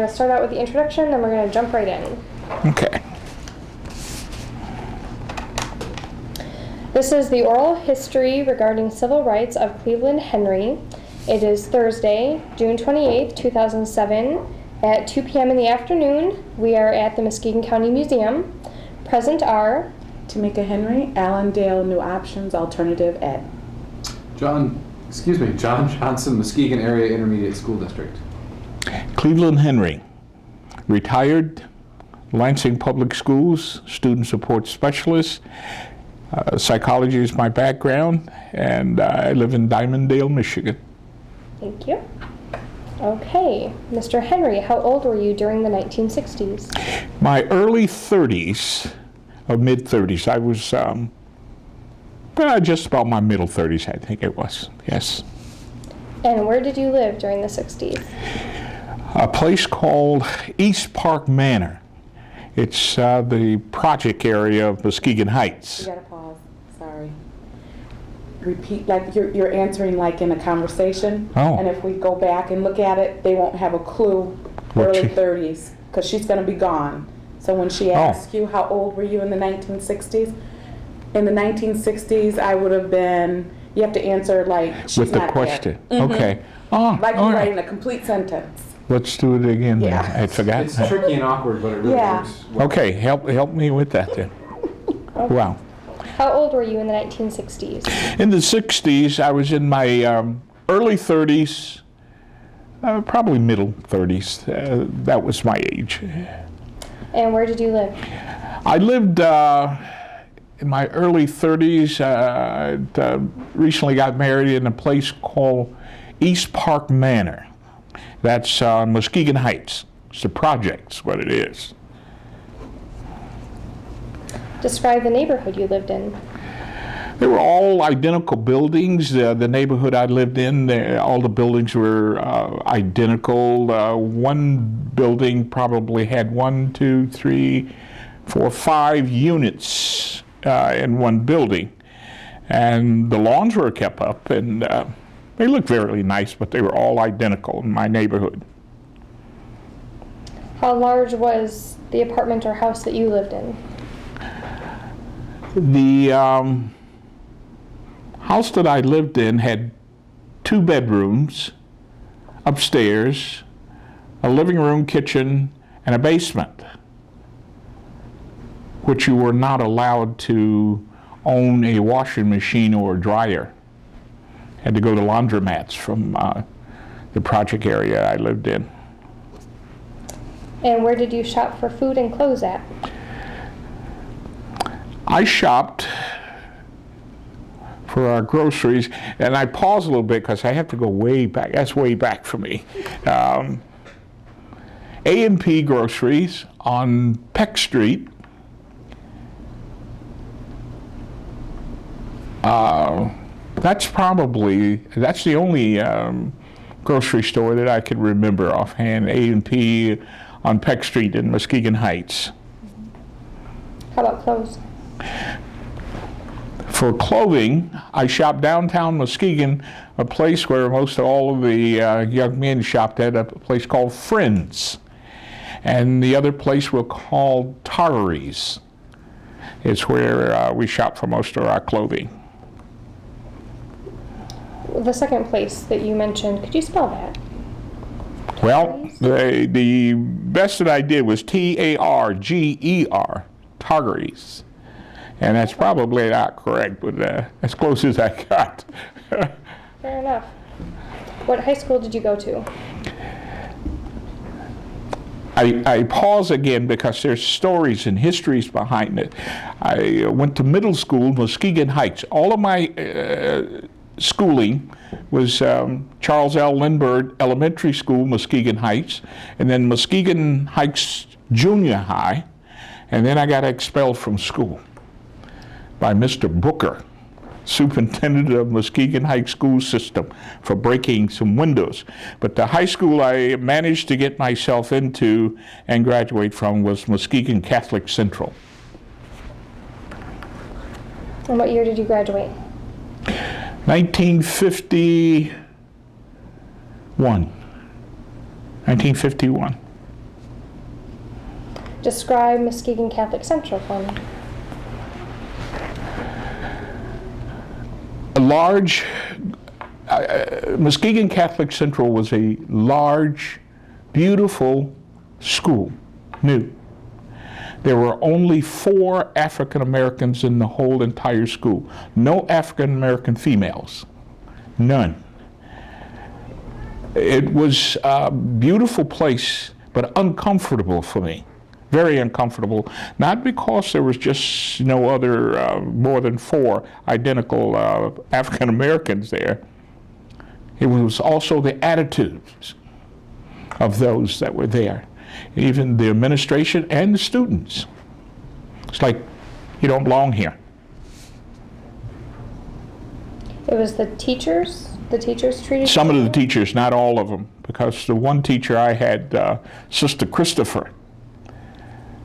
going to start out with the introduction, then we're going to jump right in. Okay. This is the oral history regarding civil rights of Cleveland Henry. It is Thursday, June 28th, 2007, at 2 p.m. in the afternoon. We are at the Muskegon County Museum. Present are Tamika Henry, Allendale New Options Alternative Ed. John Johnson, Muskegon Area Intermediate School District. Cleveland Henry, retired, Lansing Public Schools, student support specialist. Psychology is my background, and I live in Diamonddale, Michigan. Thank you. Okay, Mr. Henry, how old were you during the 1960s? My early 30s, or mid-30s, I was just about my middle 30s, I think it was, yes. And where did you live during the 60s? A place called East Park Manor. It's the project area of Muskegon Heights. You gotta pause, sorry. Repeat, like you're answering like in a conversation. Oh. And if we go back and look at it, they won't have a clue, early 30s, because she's gonna be gone. So when she asks you, how old were you in the 1960s? In the 1960s, I would have been, you have to answer like, she's with the not question. there. Okay. Oh, Like all you're right. writing a complete sentence. Let's do it again. Yeah. Then. I forgot. It's tricky and awkward, but it really Yeah. works well. Okay, help me with that then. Okay. Wow. How old were you in the 1960s? In the 60s, I was in my early 30s, probably middle 30s. That was my age. And where did you live? I lived in my early 30s. Recently got married in a place called East Park Manor. That's Muskegon Heights. It's the project's what it is. Describe the neighborhood you lived in. They were all identical buildings. The neighborhood I lived in, all the buildings were identical. One building probably had 1, 2, 3, 4, 5 units in one building. And the lawns were kept up, and they looked very nice, but they were all identical in my neighborhood. How large was the apartment or house that you lived in? The house that I lived in had 2 bedrooms upstairs, a living room, kitchen, and a basement, which you were not allowed to own a washing machine or a dryer. Had to go to laundromats from the project area I lived in. And where did you shop for food and clothes at? I shopped for our groceries, and I pause a little bit because I have to go way back. That's way back for me. A&P Groceries on Peck Street. That's the only grocery store that I could remember offhand, A&P on Peck Street in Muskegon Heights. How about clothes? For clothing, I shopped downtown Muskegon, a place where most all of the young men shopped at, a place called Friends. And the other place was called Rallies. It's where we shop for most of our clothing. The second place that you mentioned, could you spell that? Well, the best that I did was Targer, Targeries. And that's probably not correct, but as close as I got. Fair enough. What high school did you go to? I pause again because there's stories and histories behind it. I went to middle school, Muskegon Heights. All of my schooling was Charles L. Lindbergh Elementary School, Muskegon Heights, and then Muskegon Heights Junior High, and then I got expelled from school by Mr. Booker, superintendent of Muskegon Heights school system, for breaking some windows. But the high school I managed to get myself into and graduate from was Muskegon Catholic Central. And what year did you graduate? 1951. Describe Muskegon Catholic Central for me. A large, Muskegon Catholic Central was a large, beautiful school, new. There were only 4 African Americans in the whole entire school. No African American females, none. It was a beautiful place, but uncomfortable for me. Very uncomfortable, not because there was just no other, more than 4 identical African Americans there. It was also the attitudes of those that were there, even the administration and the students. It's like, you don't belong here. It was the teachers? The teachers treated Some you of the well? teachers, not all of them, because the one teacher I had, Sister Christopher,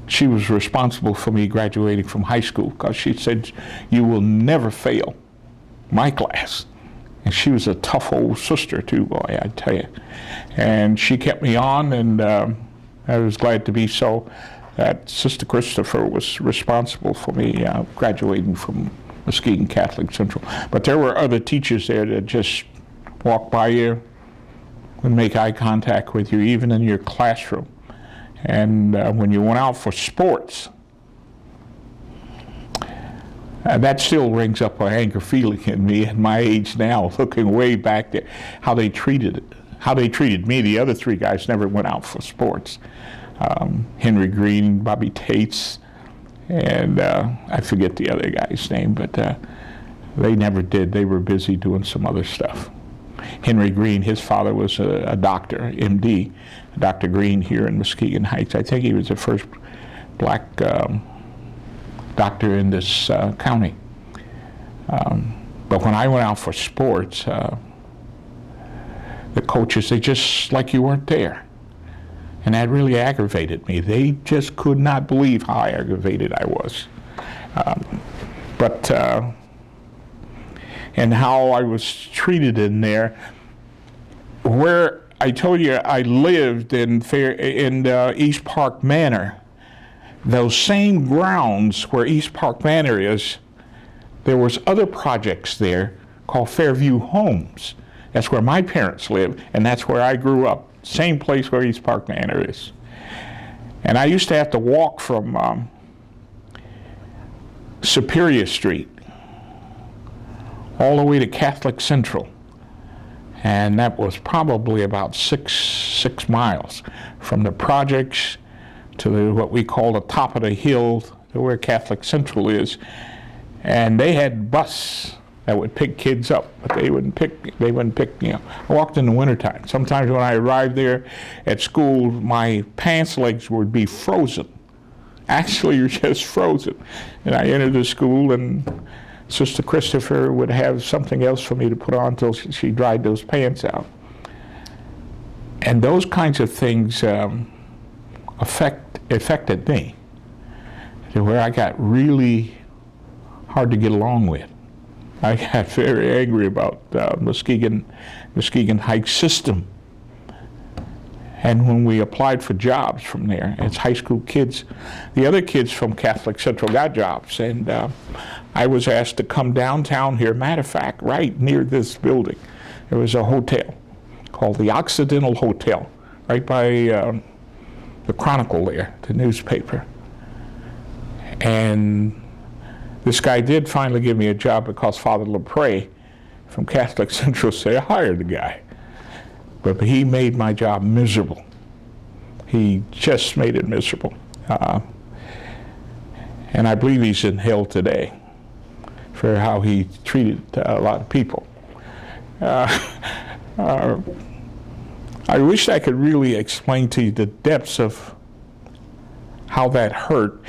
she was responsible for me graduating from high school, because she said, you will never fail my class. And she was a tough old sister too, boy, I tell you. And she kept me on, and I was glad to be so. That Sister Christopher was responsible for me graduating from Muskegon Catholic Central. But there were other teachers there that just walked by you, would make eye contact with you, even in your classroom. And when you went out for sports, that still rings up an anger feeling in me at my age now, looking way back there, how they treated me. The other 3 guys never went out for sports. Henry Green, Bobby Tates, and I forget the other guy's name, but they never did. They were busy doing some other stuff. Henry Green, his father was a doctor, MD, Dr. Green here in Muskegon Heights. I think he was the first black doctor in this county. But when I went out for sports, the coaches, they just like you weren't there. And that really aggravated me. They just could not believe how aggravated I was. And how I was treated in there. Where I told you I lived in East Park Manor, those same grounds where East Park Manor is, there was other projects there called Fairview Homes. That's where my parents lived, and that's where I grew up. Same place where East Park Manor is. And I used to have to walk from Superior Street all the way to Catholic Central. And that was probably about six miles from the projects to what we call the top of the hill to where Catholic Central is. And they had bus that would pick kids up, but they wouldn't pick, you know. I walked in the wintertime. Sometimes when I arrived there at school, my pants legs would be frozen. Actually, just frozen. And I entered the school, and Sister Christopher would have something else for me to put on until she dried those pants out. And those kinds of things affected me to where I got really hard to get along with. I got very angry about Muskegon Heights system. And when we applied for jobs from there, as high school kids, the other kids from Catholic Central got jobs, and I was asked to come downtown here. Matter of fact, right near this building, there was a hotel called the Occidental Hotel, right by the Chronicle there, the newspaper. And this guy did finally give me a job because Father LaPrey from Catholic Central said, I hired the guy. But he made my job miserable. He just made it miserable. And I believe he's in hell today for how he treated a lot of people. I wish I could really explain to you the depths of how that hurt,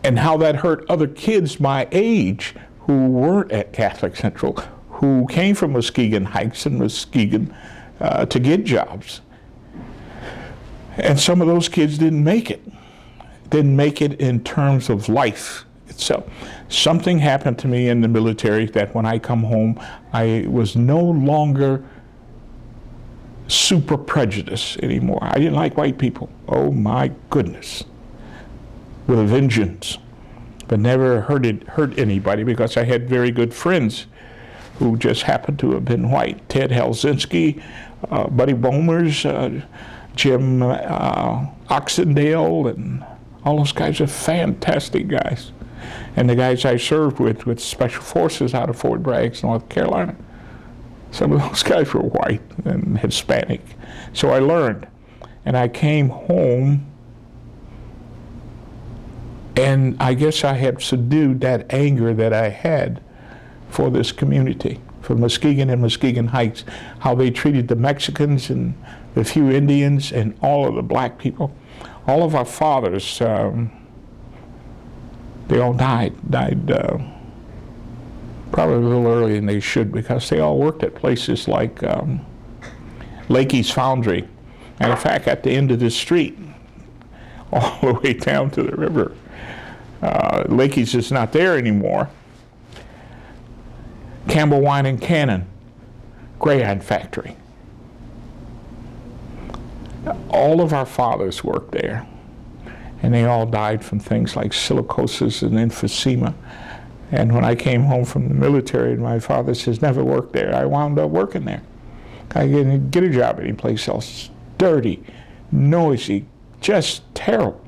and how that hurt other kids my age who weren't at Catholic Central, who came from Muskegon Heights and Muskegon to get jobs. And some of those kids didn't make it. Didn't make it in terms of life itself. Something happened to me in the military that when I come home, I was no longer super prejudiced anymore. I didn't like white people. Oh my goodness. with a vengeance, but never hurt anybody because I had very good friends who just happened to have been white. Ted Helsinski, Buddy Bomers, Jim Oxendale, and all those guys are fantastic guys. And the guys I served with Special Forces out of Fort Bragg, North Carolina, some of those guys were white and Hispanic. So I learned. And I came home, and I guess I had subdued that anger that I had for this community, for Muskegon and Muskegon Heights, how they treated the Mexicans and the few Indians and all of the black people. All of our fathers, they all died probably a little earlier than they should, because they all worked at places like Lakey Foundry. And in fact, at the end of the street, all the way down to the river, Lakey's is not there anymore. Campbell Wyatt and Cannon, Greyhound Factory. All of our fathers worked there, and they all died from things like silicosis and emphysema. And when I came home from the military, and my father says, never worked there, I wound up working there. I didn't get a job anyplace else. Dirty, noisy, just terrible.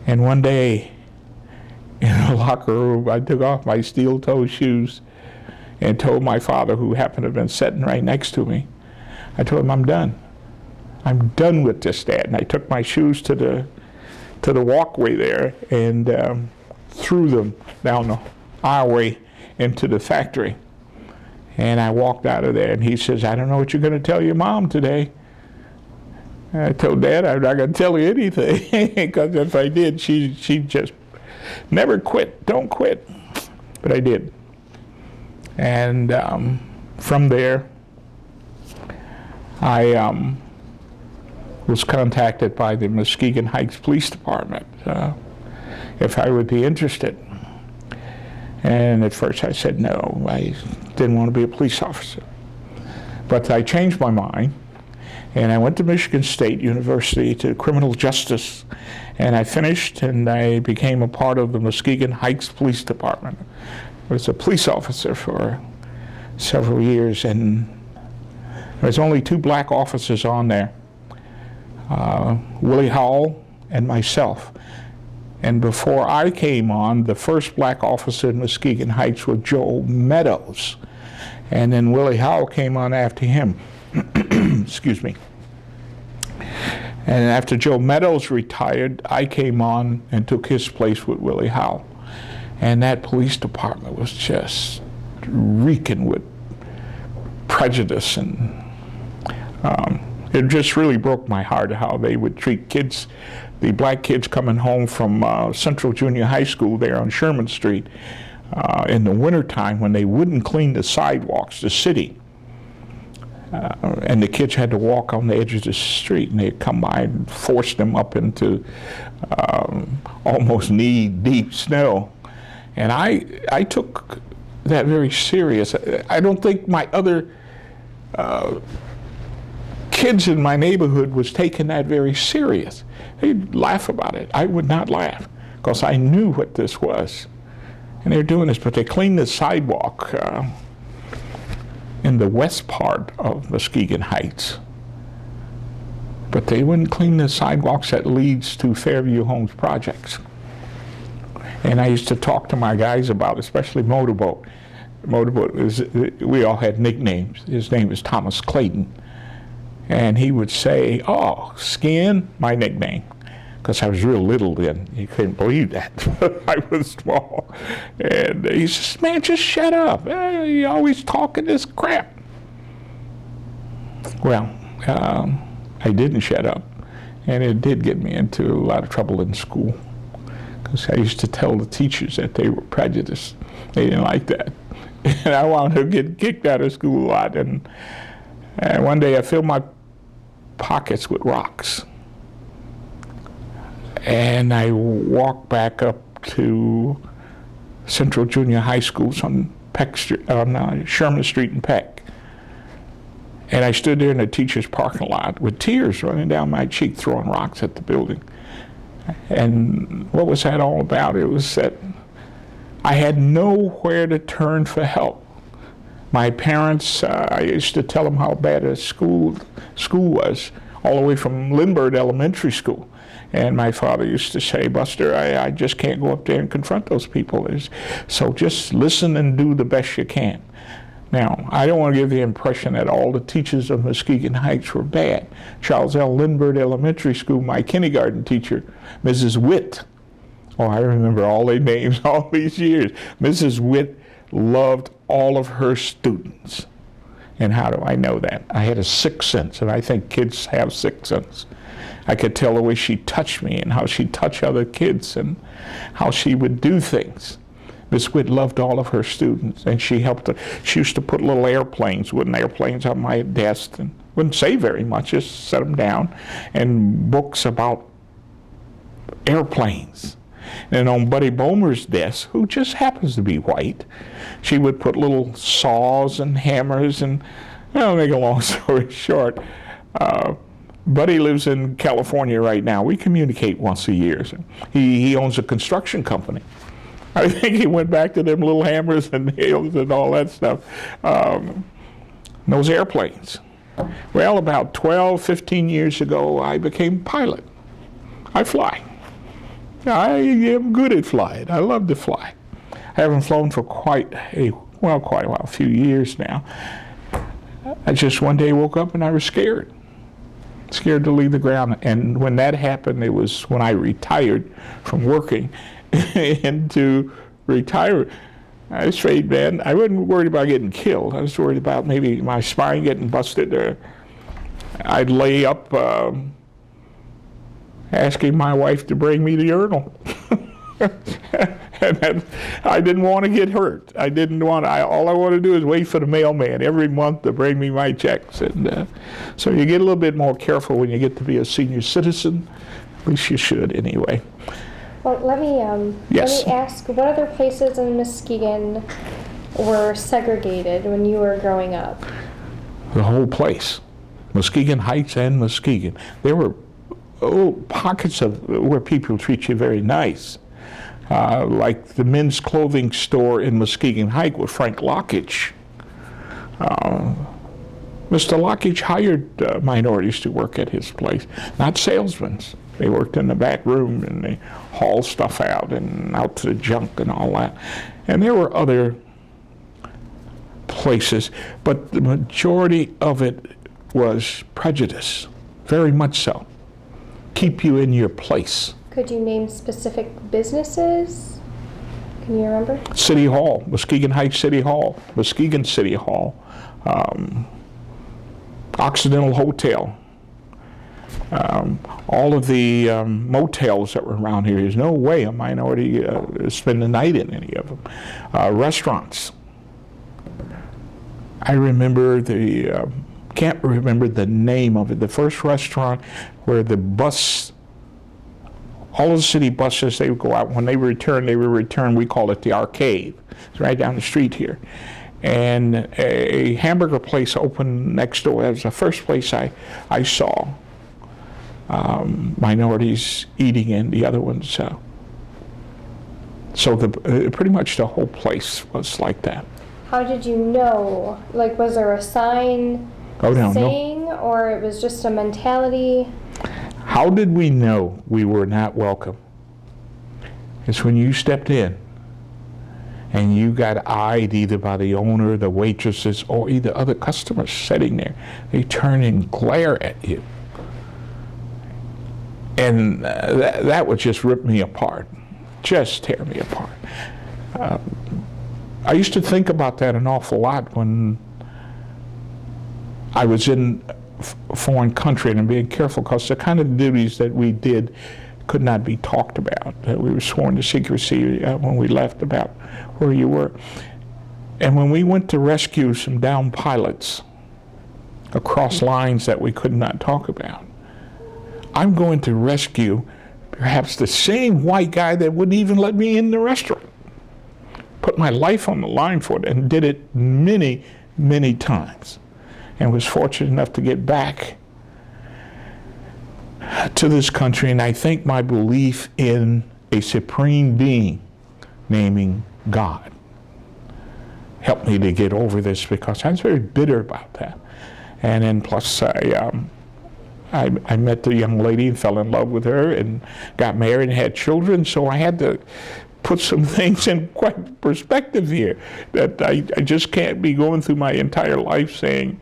And one day, in the locker room, I took off my steel-toe shoes and told my father, who happened to have been sitting right next to me, I told him, I'm done. I'm done with this, Dad. And I took my shoes to the walkway there and threw them down the aisleway into the factory. And I walked out of there, and he says, I don't know what you're going to tell your mom today. And I told Dad, I'm not going to tell her anything, because if I did, she just never quit, don't quit. But I did. And from there, I was contacted by the Muskegon Heights Police Department if I would be interested. And at first I said no, I didn't want to be a police officer. But I changed my mind, and I went to Michigan State University to criminal justice, and I finished, and I became a part of the Muskegon Heights Police Department. I was a police officer for several years, and there was only 2 black officers on there, Willie Howell and myself. And before I came on, the first black officer in Muskegon Heights was Joe Meadows. And then Willie Howell came on after him. Excuse me. And after Joe Meadows retired, I came on and took his place with Willie Howell. And that police department was just reeking with prejudice, and it just really broke my heart how they would treat kids, the black kids coming home from Central Junior High School there on Sherman Street in the wintertime, when they wouldn't clean the sidewalks, the city. And the kids had to walk on the edge of the street, and they'd come by and force them up into almost knee-deep snow. And I took that very serious. I don't think my other kids in my neighborhood was taking that very serious. They'd laugh about it. I would not laugh, because I knew what this was. And they're doing this, but they cleaned the sidewalk in the west part of Muskegon Heights. But they wouldn't clean the sidewalks that leads to Fairview Homes projects. And I used to talk to my guys about, especially Motorboat. Motorboat, we all had nicknames. His name was Thomas Clayton. And he would say, oh, Skin, my nickname. Because I was real little then. You couldn't believe that. I was small. And he says, man, just shut up. You're always talking this crap. Well, I didn't shut up. And it did get me into a lot of trouble in school. Because I used to tell the teachers that they were prejudiced. They didn't like that. And I wound up getting kicked out of school a lot. And one day I filled my pockets with rocks. And I walked back up to Central Junior High School on Sherman Street in Peck. And I stood there in the teacher's parking lot with tears running down my cheek, throwing rocks at the building. And what was that all about? It was that I had nowhere to turn for help. My parents, I used to tell them how bad a school was, all the way from Lindbergh Elementary School. And my father used to say, Buster, I just can't go up there and confront those people. So just listen and do the best you can. Now, I don't want to give the impression that all the teachers of Muskegon Heights were bad. Charles L. Lindbergh Elementary School, my kindergarten teacher, Mrs. Witt. Oh, I remember all their names all these years. Mrs. Witt loved all of her students. And how do I know that? I had a sixth sense, and I think kids have sixth sense. I could tell the way she touched me and how she touched other kids and how she would do things. Miss Witt loved all of her students, and she used to put little airplanes, wooden airplanes on my desk, and wouldn't say very much, just set them down, and books about airplanes. And on Buddy Bomer's desk, who just happens to be white, she would put little saws and hammers and, make a long story short, Buddy lives in California right now. We communicate once a year. He owns a construction company. I think he went back to them little hammers and nails and all that stuff. Those airplanes. Well, about 12, 15 years ago, I became pilot. I fly. I am good at flying. I love to fly. I haven't flown for quite a while, a few years now. I just one day woke up and I was scared to leave the ground. And when that happened, it was when I retired from working and to retire. I was afraid, man, I wasn't worried about getting killed. I was worried about maybe my spine getting busted, or I'd lay up asking my wife to bring me the urinal. And I didn't want to get hurt. All I want to do is wait for the mailman every month to bring me my checks. And so you get a little bit more careful when you get to be a senior citizen. At least you should anyway. Well, let me ask, what other places in Muskegon were segregated when you were growing up? The whole place. Muskegon Heights and Muskegon. There were pockets of where people treat you very nice. Like the men's clothing store in Muskegon Heights with Frank Lockage. Mr. Lockage hired minorities to work at his place, not salesmen. They worked in the back room and they hauled stuff out and out to the junk and all that. And there were other places, but the majority of it was prejudice, very much so. Keep you in your place. Could you name specific businesses? Can you remember? City Hall, Muskegon Heights City Hall, Muskegon City Hall, Occidental Hotel, all of the motels that were around here. There's no way a minority spend the night in any of them. Restaurants. I remember can't remember the name of it. The first restaurant where the bus, all of the city buses, they would go out. When they would return, we call it the Arcade. It's right down the street here. And a hamburger place opened next door. That was the first place I saw minorities eating in, the other ones. So pretty much the whole place was like that. How did you know? Like, was there a sign saying, or it was just a mentality? How did we know we were not welcome? It's when you stepped in and you got eyed either by the owner, the waitresses, or either other customers sitting there. They turn and glare at you. And that would just rip me apart, just tear me apart. I used to think about that an awful lot when I was in a foreign country, and being careful because the kind of duties that we did could not be talked about. We were sworn to secrecy when we left about where you were. And when we went to rescue some downed pilots across lines that we could not talk about, I'm going to rescue perhaps the same white guy that wouldn't even let me in the restaurant. Put my life on the line for it, and did it many, many times. And was fortunate enough to get back to this country, and I think my belief in a supreme being, naming God, helped me to get over this, because I was very bitter about that. And then plus I met the young lady and fell in love with her and got married and had children, so I had to put some things in quite perspective here, that I just can't be going through my entire life saying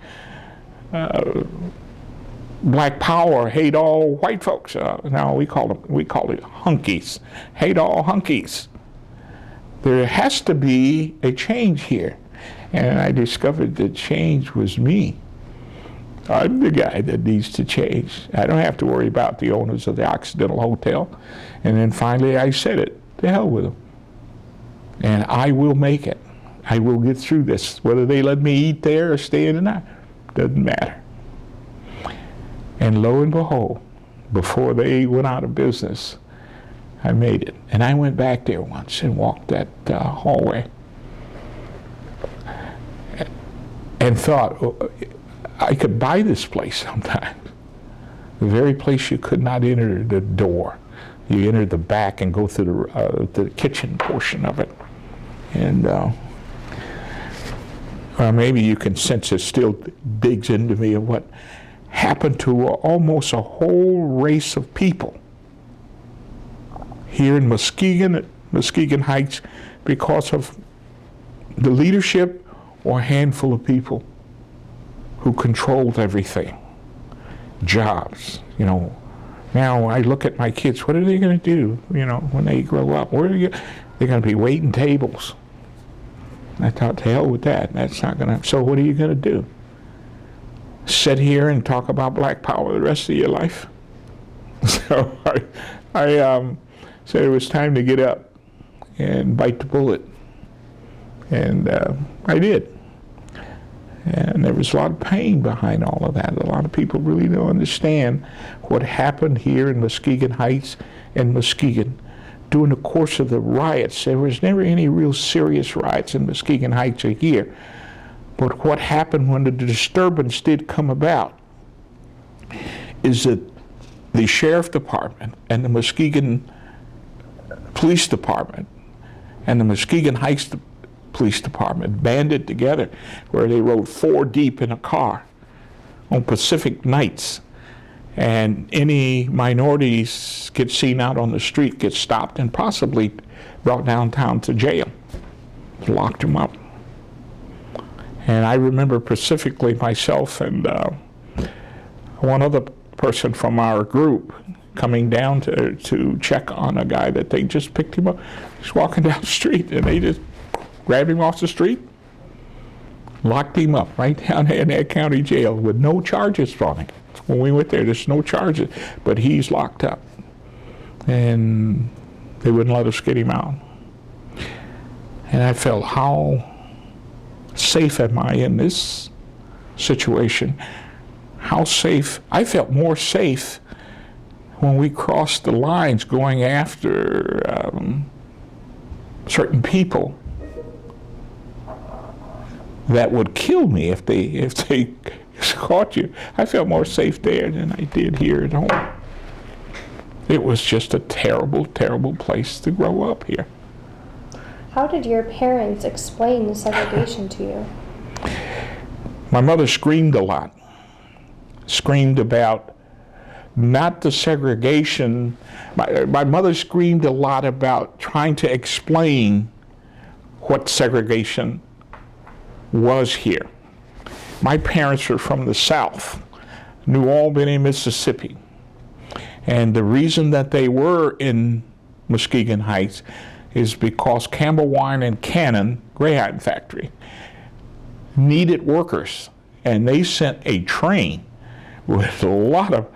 black power, hate all white folks. Now we call it hunkies, hate all hunkies. There has to be a change here, and I discovered that change was me. I'm the guy that needs to change. I don't have to worry about the owners of the Occidental Hotel. And then finally I said it, to hell with them. And I will make it. I will get through this. Whether they let me eat there or stay in or not, doesn't matter. And lo and behold, before they went out of business, I made it. And I went back there once and walked that hallway and thought, I could buy this place sometime. The very place you could not enter the door. You enter the back and go through the kitchen portion of it. And maybe you can sense it still digs into me of what happened to almost a whole race of people here in Muskegon Heights, because of the leadership or a handful of people who controlled everything. Jobs, you know. Now I look at my kids, what are they going to do, you know, when they grow up? They're going to be waiting tables. I thought, to hell with that. That's not going to, so what are you going to do? Sit here and talk about black power the rest of your life? So I said it was time to get up and bite the bullet. And I did. And there was a lot of pain behind all of that. A lot of people really don't understand what happened here in Muskegon Heights and Muskegon. During the course of the riots, there was never any real serious riots in Muskegon Heights or here. But what happened when the disturbance did come about is that the Sheriff Department and the Muskegon Police Department and the Muskegon Heights Police Department banded together, where they rode 4 deep in a car on Pacific nights, and any minorities get seen out on the street get stopped and possibly brought downtown to jail, locked them up. And I remember specifically myself and one other person from our group coming down to check on a guy that they just picked him up. He's walking down the street, and they just grabbed him off the street, locked him up right down in that county jail with no charges on him. When we went there, there's no charges, but he's locked up. And they wouldn't let us get him out. And I felt, how safe am I in this situation? How safe? I felt more safe when we crossed the lines going after certain people that would kill me if they caught you. I felt more safe there than I did here at home. It was just a terrible, terrible place to grow up here. How did your parents explain segregation to you? My mother screamed a lot. Screamed about not the segregation. My mother screamed a lot about trying to explain what segregation was here. My parents were from the South, New Albany, Mississippi. And the reason that they were in Muskegon Heights is because Campbell Wyatt and Cannon, Greyhound factory, needed workers. And they sent a train with a lot of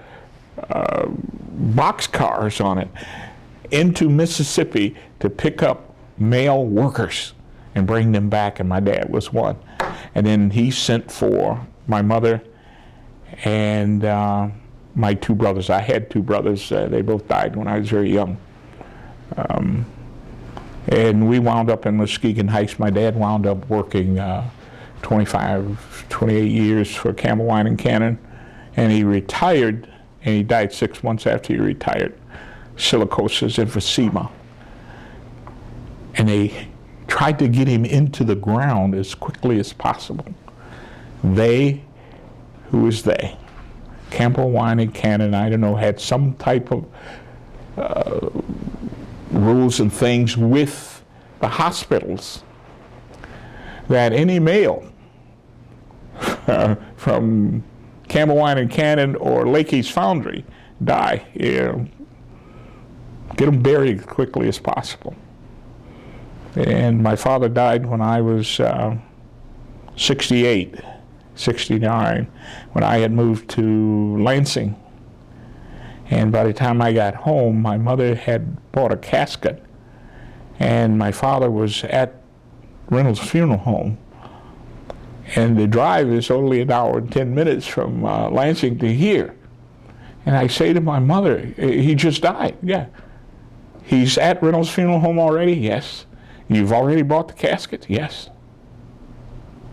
boxcars on it into Mississippi to pick up male workers and bring them back, and my dad was one. And then he sent for my mother and my 2 brothers. I had 2 brothers. They both died when I was very young. And we wound up in Muskegon Heights. My dad wound up working 28 years for Campbell Wyatt and Cannon, and he retired and he died 6 months after he retired. Silicosis, emphysema. And they tried to get him into the ground as quickly as possible. They, who is they? Campbell Wyatt and Cannon, I don't know, had some type of rules and things with the hospitals that any male from Campbell Wyatt and Cannon or Lakey Foundry die. Get them buried as quickly as possible. And my father died when I was 68, 69, when I had moved to Lansing. And by the time I got home, my mother had bought a casket, and my father was at Reynolds Funeral Home. And the drive is only an hour and 10 minutes from Lansing to here. And I say to my mother, he just died. Yeah. He's at Reynolds Funeral Home already? Yes. You've already bought the casket? Yes.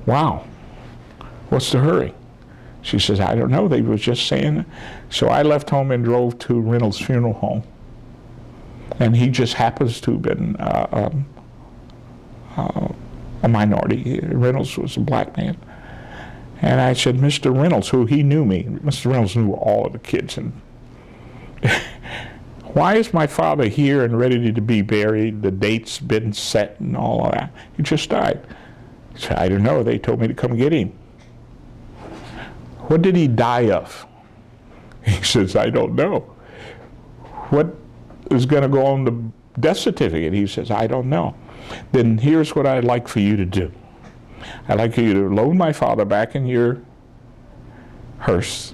Wow. What's the hurry? She says, I don't know. They were just saying. So I left home and drove to Reynolds Funeral Home. And he just happens to have been a minority. Reynolds was a black man. And I said, Mr. Reynolds, who he knew me. Mr. Reynolds knew all of the kids. And why is my father here and ready to be buried? The date's been set and all of that. He just died. I said, I don't know. They told me to come get him. What did he die of? He says, I don't know. What is going to go on the death certificate? He says, I don't know. Then here's what I'd like for you to do. I'd like you to load my father back in your hearse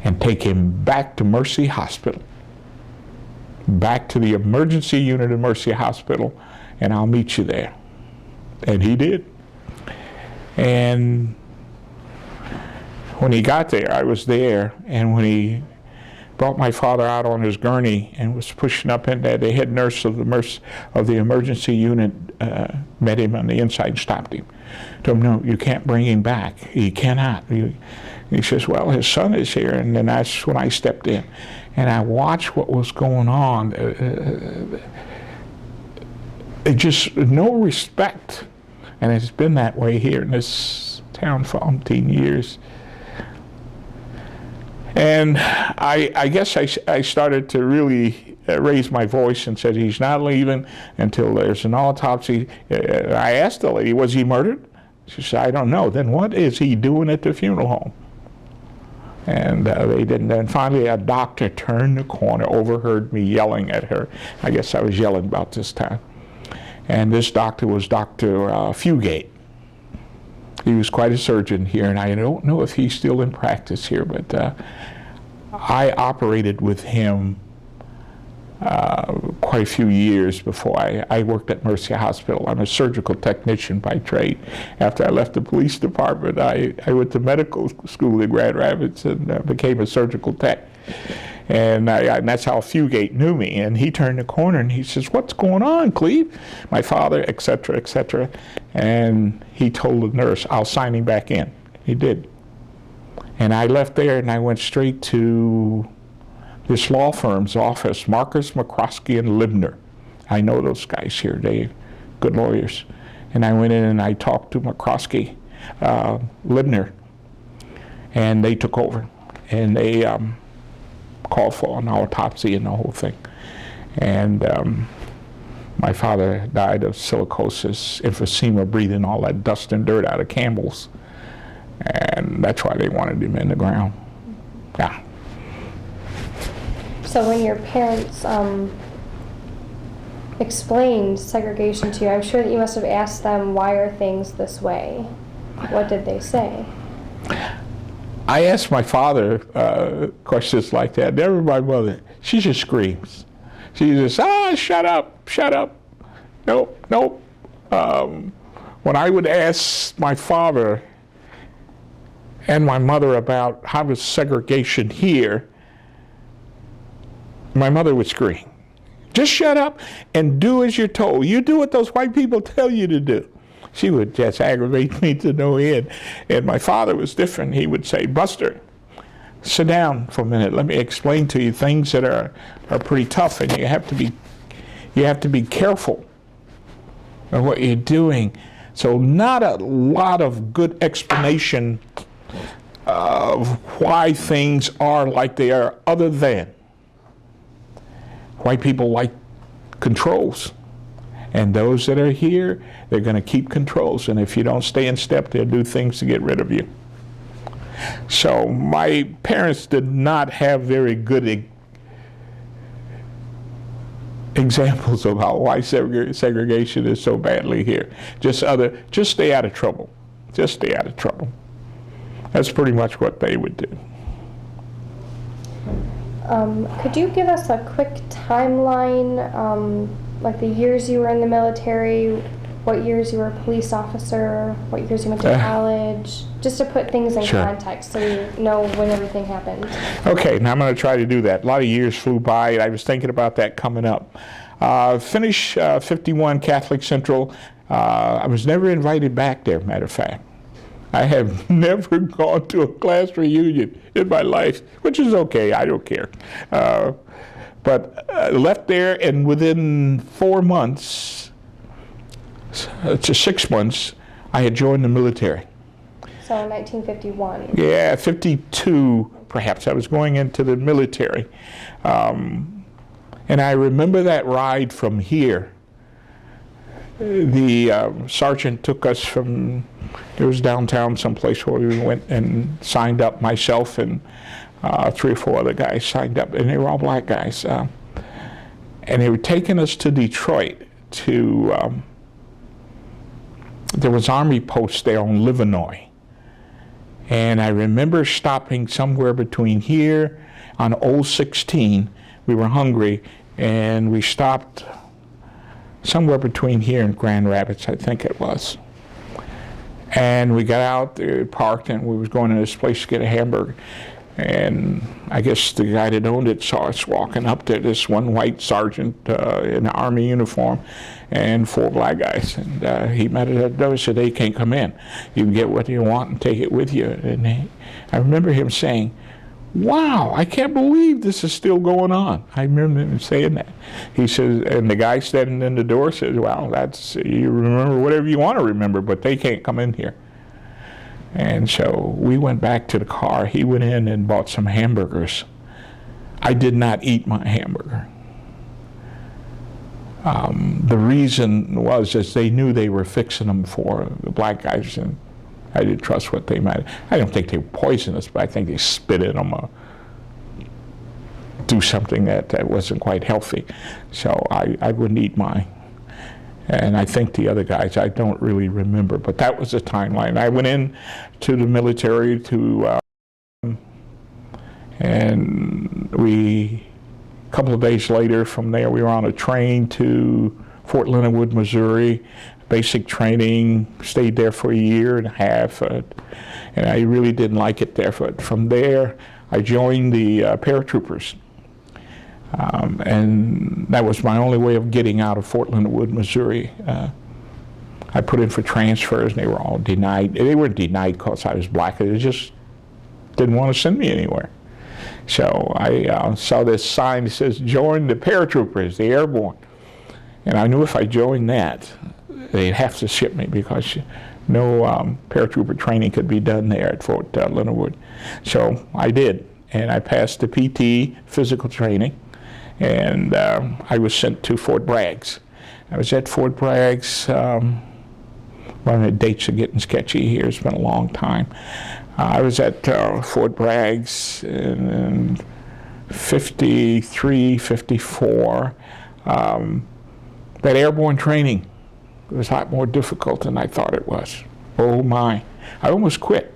and take him back to Mercy Hospital, back to the emergency unit of Mercy Hospital, and I'll meet you there. And he did. And when he got there, I was there, and when he brought my father out on his gurney and was pushing up in there, the head nurse of the emergency unit met him on the inside and stopped him. Told him, no, you can't bring him back. He cannot. He says, well, his son is here, and then that's when I stepped in. And I watched what was going on. Just no respect. And it's been that way here in this town for umpteen years. And I guess I started to really raise my voice and said, he's not leaving until there's an autopsy. I asked the lady, was he murdered? She said, I don't know. Then what is he doing at the funeral home? And they didn't. And finally, a doctor turned the corner, overheard me yelling at her. I guess I was yelling about this time. And this doctor was Dr. Fugate. He was quite a surgeon here, and I don't know if he's still in practice here, but I operated with him quite a few years before I worked at Mercy Hospital. I'm a surgical technician by trade. After I left the police department, I went to medical school in Grand Rapids and became a surgical tech. And that's how Fugate knew me. And he turned the corner and he says, what's going on, Cleve? My father, et cetera, et cetera. And he told the nurse, I'll sign him back in. He did. And I left there and I went straight to this law firm's office, Marcus, McCroskey, and Libner. I know those guys here. They're good lawyers. And I went in and I talked to McCroskey, Libner, and they took over. And they called for an autopsy and the whole thing. And my father died of silicosis, emphysema, breathing all that dust and dirt out of Campbell's. And that's why they wanted him in the ground. Yeah. So when your parents explained segregation to you, I'm sure that you must have asked them, why are things this way? What did they say? I asked my father questions like that, never my mother. She just screams. She just, shut up, shut up. Nope, nope. When I would ask my father and my mother about how was segregation here, my mother would scream. Just shut up and do as you're told. You do what those white people tell you to do. She would just aggravate me to no end. And my father was different. He would say, Buster, sit down for a minute. Let me explain to you things that are pretty tough, and you have to be careful of what you're doing. So not a lot of good explanation of why things are like they are, other than white people like controls. And those that are here, they're going to keep controls. And if you don't stay in step, they'll do things to get rid of you. So my parents did not have very good examples of why segregation is so badly here. Just stay out of trouble. Just stay out of trouble. That's pretty much what they would do. Could you give us a quick timeline, like the years you were in the military, what years you were a police officer, what years you went to college, just to put things in context so we know when everything happened? Okay, now I'm going to try to do that. A lot of years flew by, and I was thinking about that coming up. Finished 51 Catholic Central. I was never invited back there, matter of fact. I have never gone to a class reunion in my life, which is okay, I don't care. But left there, and within 4 months, to 6 months, I had joined the military. So in 1951. Yeah, 52 perhaps. I was going into the military. And I remember that ride from here. The sergeant took us from, it was downtown someplace where we went and signed up, myself and 3 or 4 other guys signed up, and they were all black guys. And they were taking us to Detroit to, there was Army posts there on Livernois. And I remember stopping somewhere between here on Old 16. We were hungry, and we stopped somewhere between here and Grand Rapids, I think it was. And we got out, parked, and we was going to this place to get a hamburger. And I guess the guy that owned it saw us walking up there, this one white sergeant in an Army uniform and 4 black guys. And he met us at the door and said, "They can't come in. You can get what you want and take it with you." And I remember him saying, "Wow, I can't believe this is still going on." I remember him saying that. He says, and the guy standing in the door says, "Well, that's, you remember whatever you want to remember, but they can't come in here." And so we went back to the car. He went in and bought some hamburgers. I did not eat my hamburger. The reason was that they knew they were fixing them for the black guys, and I didn't trust what they might. I don't think they were poisonous, but I think they spit in them or do something that wasn't quite healthy. So I wouldn't eat mine. And I think the other guys, I don't really remember, but that was the timeline. I went in to the military and a couple of days later from there, we were on a train to Fort Leonard Wood, Missouri, basic training, stayed there for 1.5 years, and I really didn't like it there. But from there, I joined the paratroopers. And that was my only way of getting out of Fort Leonard Wood, Missouri. I put in for transfers, and they were all denied. They weren't denied because I was black. They just didn't want to send me anywhere. So I saw this sign that says, "Join the paratroopers, the airborne." And I knew if I joined that, they'd have to ship me because no paratrooper training could be done there at Fort Leonard Wood. So I did, and I passed the PT, physical training. And I was sent to Fort Bragg's. I was at Fort Bragg's, well, the dates are getting sketchy here, it's been a long time. I was at Fort Bragg's in 53, 54. That airborne training was a lot more difficult than I thought it was. Oh my, I almost quit.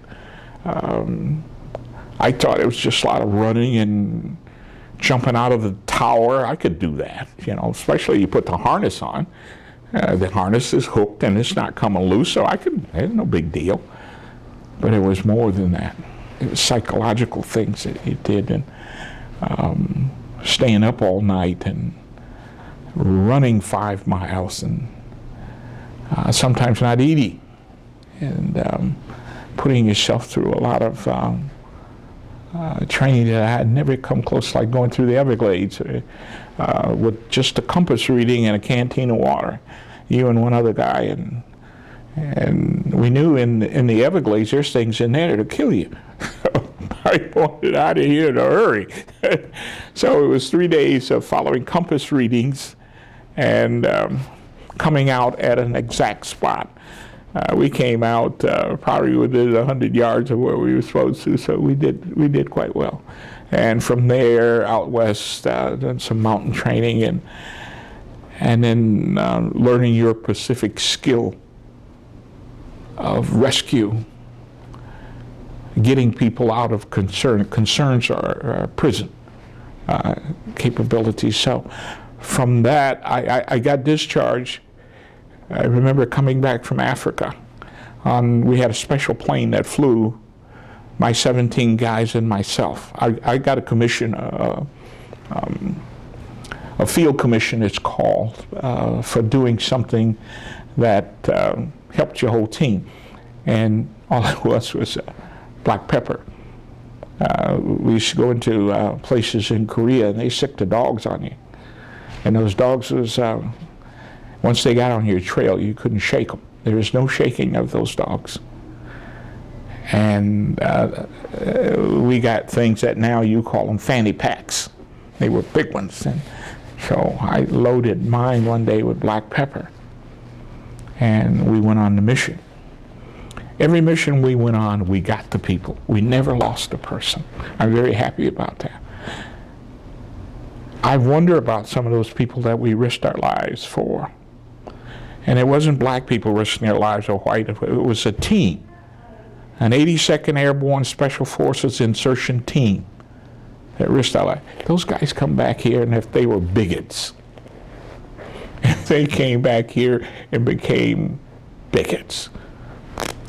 I thought it was just a lot of running and jumping out of the tower. I could do that, you know, especially you put the harness on. The harness is hooked and it's not coming loose, so it's no big deal. But it was more than that. It was psychological things that it did, and staying up all night and running 5 miles and sometimes not eating, and putting yourself through a lot of training that I had never come close, like going through the Everglades with just a compass reading and a canteen of water, you and one other guy, and we knew in the Everglades there's things in there that'll kill you. I wanted out of here in a hurry. So it was 3 days of following compass readings and coming out at an exact spot. We came out probably within 100 yards of where we were supposed to, so we did quite well. And from there, out west, done some mountain training and then learning your Pacific skill of rescue, getting people out of concerns are prison capabilities. So from that, I got discharged. I remember coming back from Africa. We had a special plane that flew my 17 guys and myself. I got a commission, a field commission it's called, for doing something that helped your whole team. And all it was black pepper. We used to go into places in Korea and they sick the dogs on you. And those dogs was, once they got on your trail, you couldn't shake them. There was no shaking of those dogs. And we got things that now you call them fanny packs. They were big ones. And so I loaded mine one day with black pepper. And we went on the mission. Every mission we went on, we got the people. We never lost a person. I'm very happy about that. I wonder about some of those people that we risked our lives for. And it wasn't black people risking their lives or white. It was a team, an 82nd Airborne Special Forces insertion team that risked our life. Those guys come back here, and if they were bigots, if they came back here and became bigots,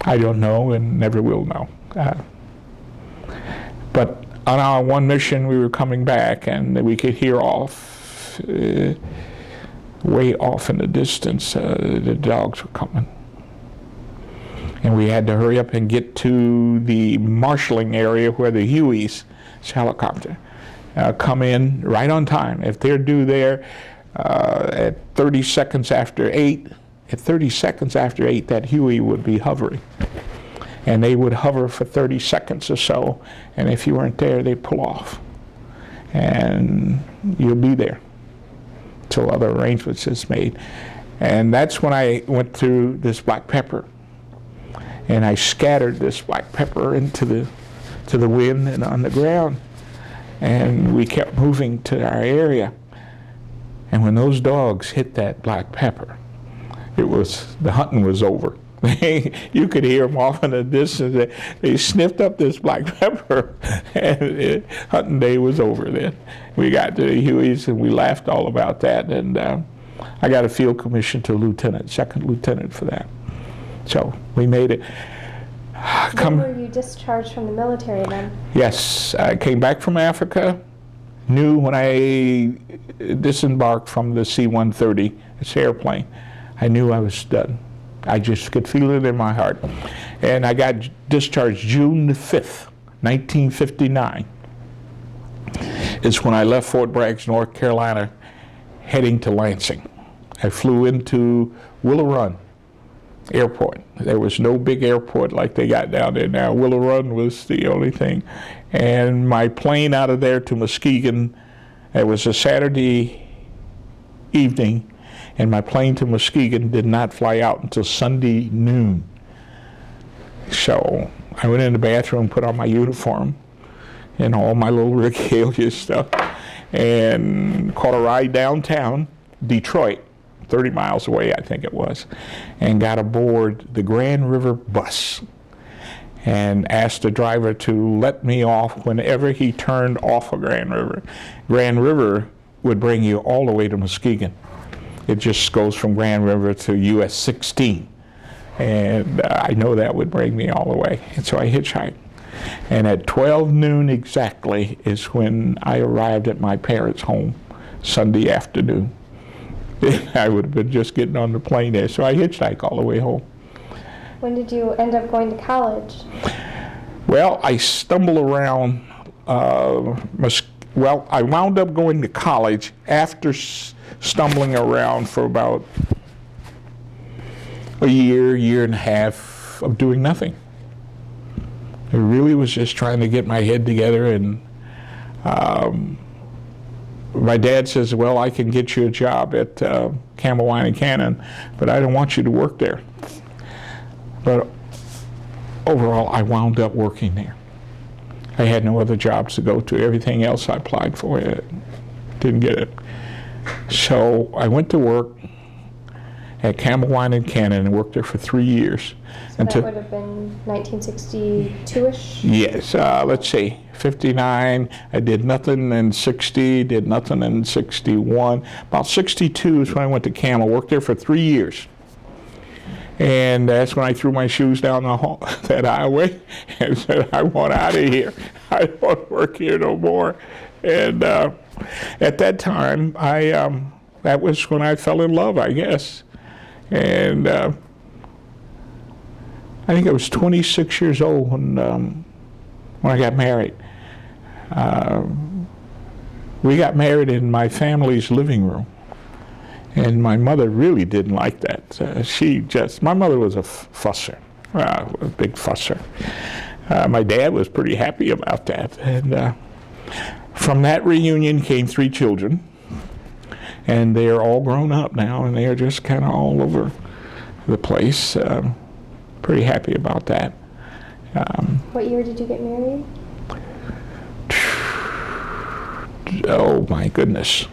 I don't know and never will know. But on our one mission, we were coming back, and we could hear off, way off in the distance, the dogs were coming. And we had to hurry up and get to the marshalling area where the Hueys, helicopter, come in right on time. If they're due there at 30 seconds after 8, that Huey would be hovering. And they would hover for 30 seconds or so, and if you weren't there, they'd pull off. And you'll be there till other arrangements is made. And that's when I went through this black pepper. And I scattered this black pepper into the wind and on the ground. And we kept moving to our area. And when those dogs hit that black pepper, the hunting was over. You could hear them off in the distance. They sniffed up this black pepper, and hunting day was over then. We got to the Hueys, and we laughed all about that. And I got a field commission to lieutenant, second lieutenant for that. So we made it. When were you discharged from the military then? Yes, I came back from Africa. Knew when I disembarked from the C-130, this airplane, I knew I was done. I just could feel it in my heart. And I got discharged June the 5th, 1959. It's when I left Fort Bragg, North Carolina, heading to Lansing. I flew into Willow Run Airport. There was no big airport like they got down there now. Willow Run was the only thing. And my plane out of there to Muskegon, it was a Saturday evening, and my plane to Muskegon did not fly out until Sunday noon. So I went in the bathroom, put on my uniform and all my little regalia stuff, and caught a ride downtown, Detroit, 30 miles away I think it was, and got aboard the Grand River bus and asked the driver to let me off whenever he turned off of Grand River. Grand River would bring you all the way to Muskegon. It just goes from Grand River to US 16. And I know that would bring me all the way. And so I hitchhiked. And at 12 noon exactly is when I arrived at my parents' home Sunday afternoon. I would have been just getting on the plane there. So I hitchhiked all the way home. When did you end up going to college? Well, I stumbled around I wound up going to college after stumbling around for about a year and a half of doing nothing. I really was just trying to get my head together, and my dad says, well, I can get you a job at Campbell Wyatt and Cannon, but I don't want you to work there. But overall, I wound up working there. I had no other jobs to go to. Everything else I applied for, I didn't get it. So I went to work at Campbell Wyatt and Cannon and worked there for 3 years. So that would have been 1962-ish? Yes, let's see, 59, I did nothing in 60, did nothing in 61. About 62 is when I went to Campbell, worked there for 3 years. And that's when I threw my shoes down the hall, that highway, and said, I want out of here. I don't want to work here no more. And at that time, that was when I fell in love, I guess. And I think I was 26 years old when I got married. We got married in my family's living room. And my mother really didn't like that. My mother was a fusser, a big fusser. My dad was pretty happy about that. And from that reunion came 3 children. And they are all grown up now, and they are just kind of all over the place. Pretty happy about that. What year did you get married? Oh, my goodness.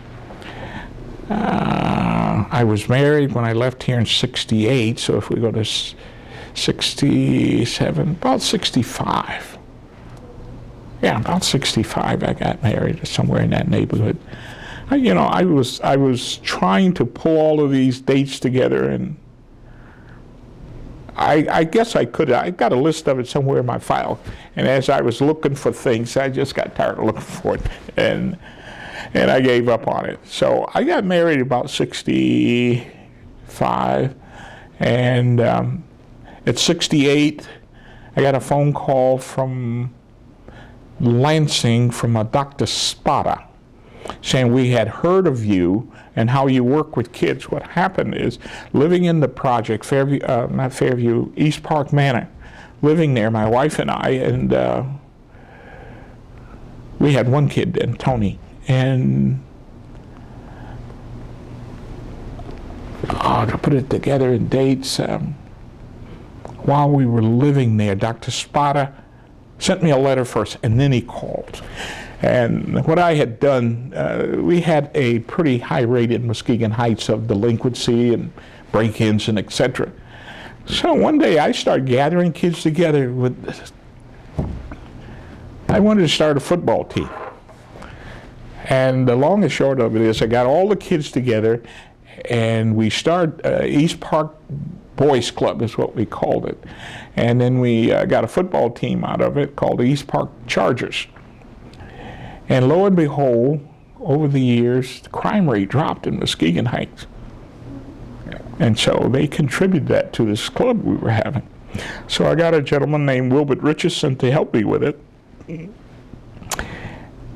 I was married when I left here in 68, so if we go to 67, about 65. Yeah, about 65 I got married, somewhere in that neighborhood. I was trying to pull all of these dates together, and I guess I could. I got a list of it somewhere in my file, and as I was looking for things, I just got tired of looking for it, and I gave up on it. So I got married about 65, and at 68, I got a phone call from Lansing from a Dr. Spada, saying we had heard of you and how you work with kids. What happened is, living in the project, East Park Manor, living there, my wife and I, and we had one kid then, Tony. And to put it together in dates, while we were living there, Dr. Spada sent me a letter first, and then he called. And what I had done, we had a pretty high rate in Muskegon Heights of delinquency and break-ins and etc. So one day I started gathering kids together I wanted to start a football team. And the long and short of it is I got all the kids together, and we started East Park Boys Club is what we called it. And then we got a football team out of it called the East Park Chargers. And lo and behold, over the years, the crime rate dropped in Muskegon Heights. And so they contributed that to this club we were having. So I got a gentleman named Wilbert Richardson to help me with it.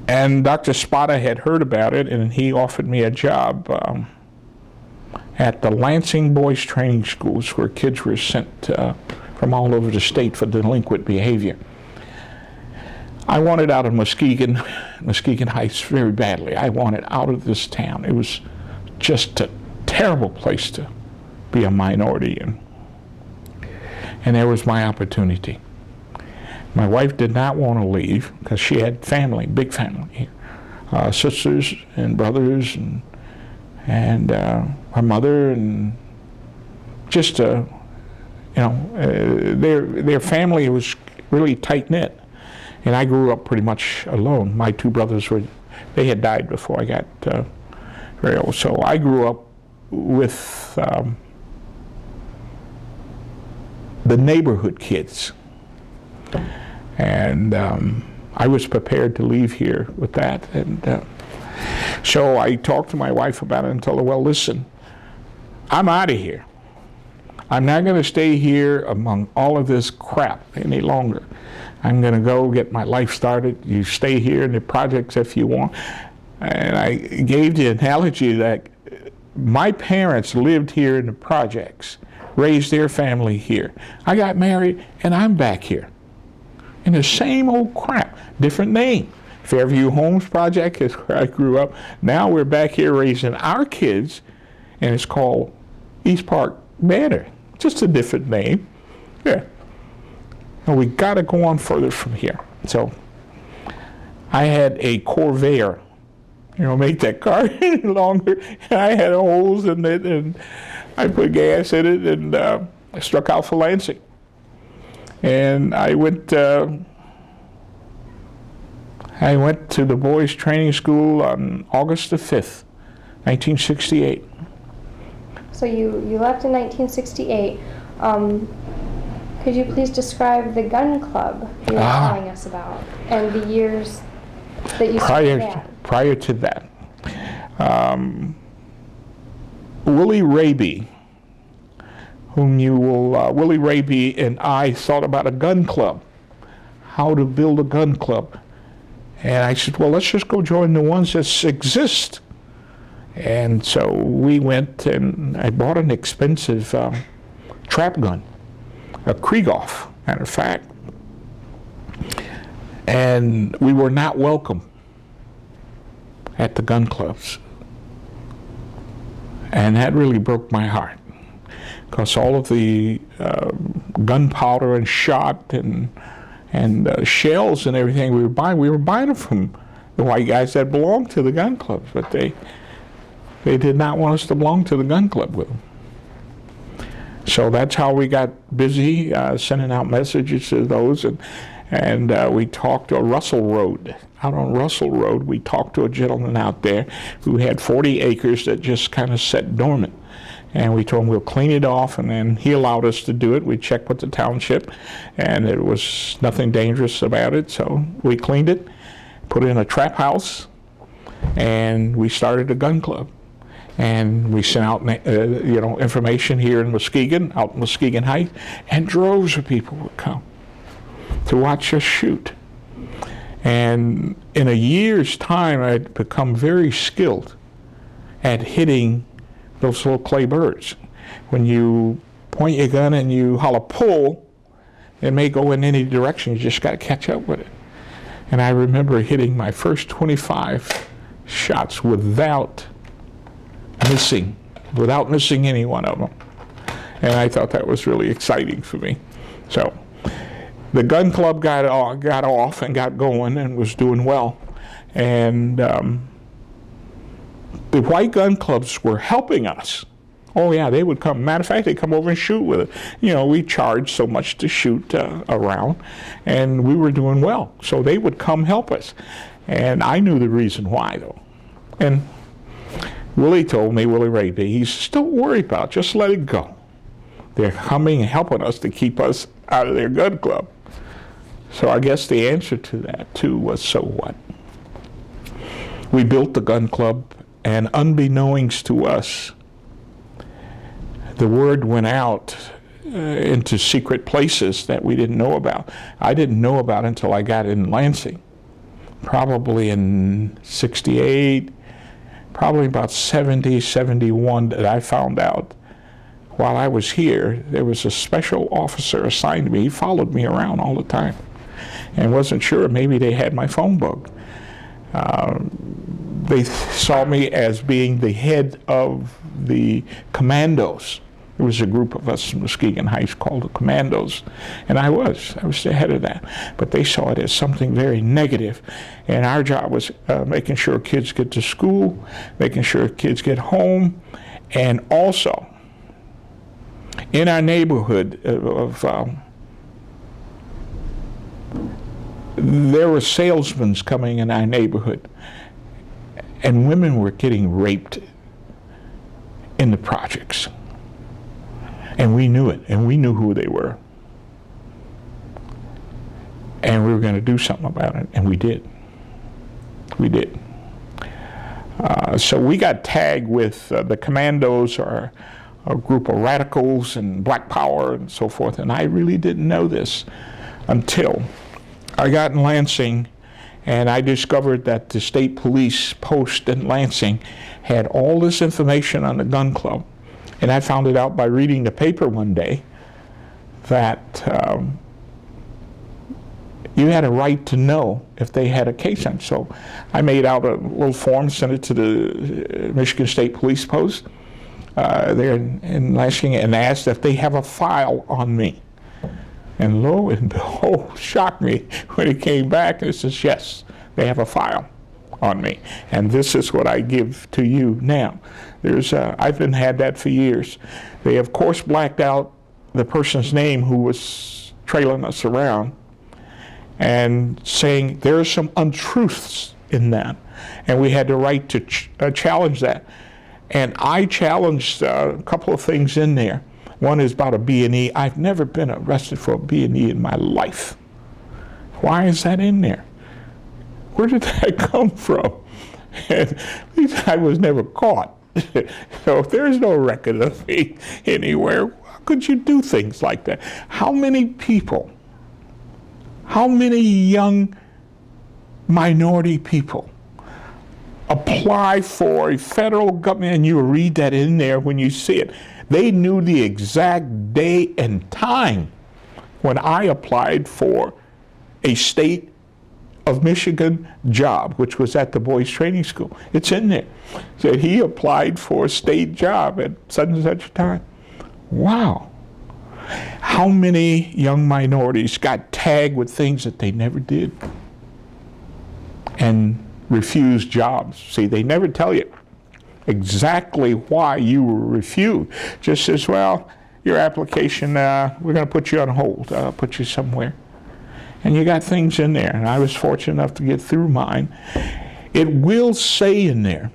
And Dr. Spada had heard about it, and he offered me a job at the Lansing Boys Training Schools, where kids were sent from all over the state for delinquent behavior. I wanted out of Muskegon Heights very badly. I wanted out of this town. It was just a terrible place to be a minority in. And there was my opportunity. My wife did not want to leave because she had family, big family here, sisters and brothers, and her mother, and just their family was really tight knit. And I grew up pretty much alone. My 2 brothers they had died before I got very old. So I grew up with the neighborhood kids. And I was prepared to leave here with that. And so I talked to my wife about it and told her, well, listen, I'm out of here. I'm not going to stay here among all of this crap any longer. I'm going to go get my life started. You stay here in the projects if you want. And I gave the analogy that my parents lived here in the projects, raised their family here. I got married, and I'm back here in the same old crap, different name. Fairview Homes Project is where I grew up. Now we're back here raising our kids, and it's called East Park Manor. Just a different name. Yeah. And we got to go on further from here. So I had a Corvair, make that car longer. And I had holes in it, and I put gas in it, and I struck out for Lansing. And I went to the Boys Training School on August the 5th, 1968. So you left in 1968. Could you please describe the gun club you were telling us about and the years that you started at? Prior to that, Willie Raby, Willie Raby and I thought about a gun club, how to build a gun club. And I said, well, let's just go join the ones that exist. And so we went, and I bought an expensive trap gun, a Krieghoff, matter of fact. And we were not welcome at the gun clubs. And that really broke my heart, because all of the gunpowder and shot and shells and everything we were buying them from the white guys that belonged to the gun clubs, but they did not want us to belong to the gun club with them. So that's how we got busy sending out messages to those, and we talked to Russell Road. Out on Russell Road, we talked to a gentleman out there who had 40 acres that just kind of sat dormant. And we told him we'll clean it off, and then he allowed us to do it. We checked with the township, and there was nothing dangerous about it, so we cleaned it, put in a trap house, and we started a gun club. And we sent out, information here in Muskegon, out in Muskegon Heights, and droves of people would come to watch us shoot. And in a year's time, I'd become very skilled at hitting those little clay birds. When you point your gun and you holler pull, it may go in any direction. You just got to catch up with it. And I remember hitting my first 25 shots without missing any one of them. And I thought that was really exciting for me. So the gun club got off and got going and was doing well. And the white gun clubs were helping us. Oh yeah, they would come. Matter of fact, they'd come over and shoot with it. We charged so much to shoot around, and we were doing well. So they would come help us. And I knew the reason why, though. And Willie told me, Willie Raby, he says, don't worry about it, just let it go. They're coming and helping us to keep us out of their gun club. So I guess the answer to that, too, was so what? We built the gun club, and unbeknownst to us, the word went out into secret places that we didn't know about. I didn't know about until I got in Lansing, probably in 68, probably about 70, 71 that I found out. While I was here, there was a special officer assigned to me. He followed me around all the time and wasn't sure. Maybe they had my phone book. They saw me as being the head of the commandos. There was a group of us in Muskegon Heights called the Commandos, and I was the head of that. But they saw it as something very negative, and our job was making sure kids get to school, making sure kids get home, and also in our neighborhood there were salesmen coming in our neighborhood, and women were getting raped in the projects. And we knew it, and we knew who they were. And we were going to do something about it, and we did. We did. So we got tagged with the Commandos, or a group of radicals and Black Power and so forth, and I really didn't know this until I got in Lansing, and I discovered that the state police post in Lansing had all this information on the gun club. And I found it out by reading the paper one day that you had a right to know if they had a case on. So I made out a little form, sent it to the Michigan State Police Post there in Lansing, and asked if they have a file on me. And lo and behold, shocked me when it came back, and it says, yes, they have a file on me. And this is what I give to you now. I've been had that for years. They, of course, blacked out the person's name who was trailing us around and saying there are some untruths in that. And we had the right to challenge that. And I challenged a couple of things in there. One is about a B&E. I've never been arrested for a B&E in my life. Why is that in there? Where did that come from? And at least I was never caught. So if there's no record of me anywhere, how could you do things like that? How many people, how many young minority people apply for a federal government, and you read that in there when you see it. They knew the exact day and time when I applied for a state of Michigan job, which was at the Boys Training School. It's in there. So he applied for a state job at such and such a time. Wow. How many young minorities got tagged with things that they never did and refused jobs? See, they never tell you exactly why you were refused. Just says, well, your application, we're going to put you on hold, put you somewhere. And you got things in there, and I was fortunate enough to get through mine. It will say in there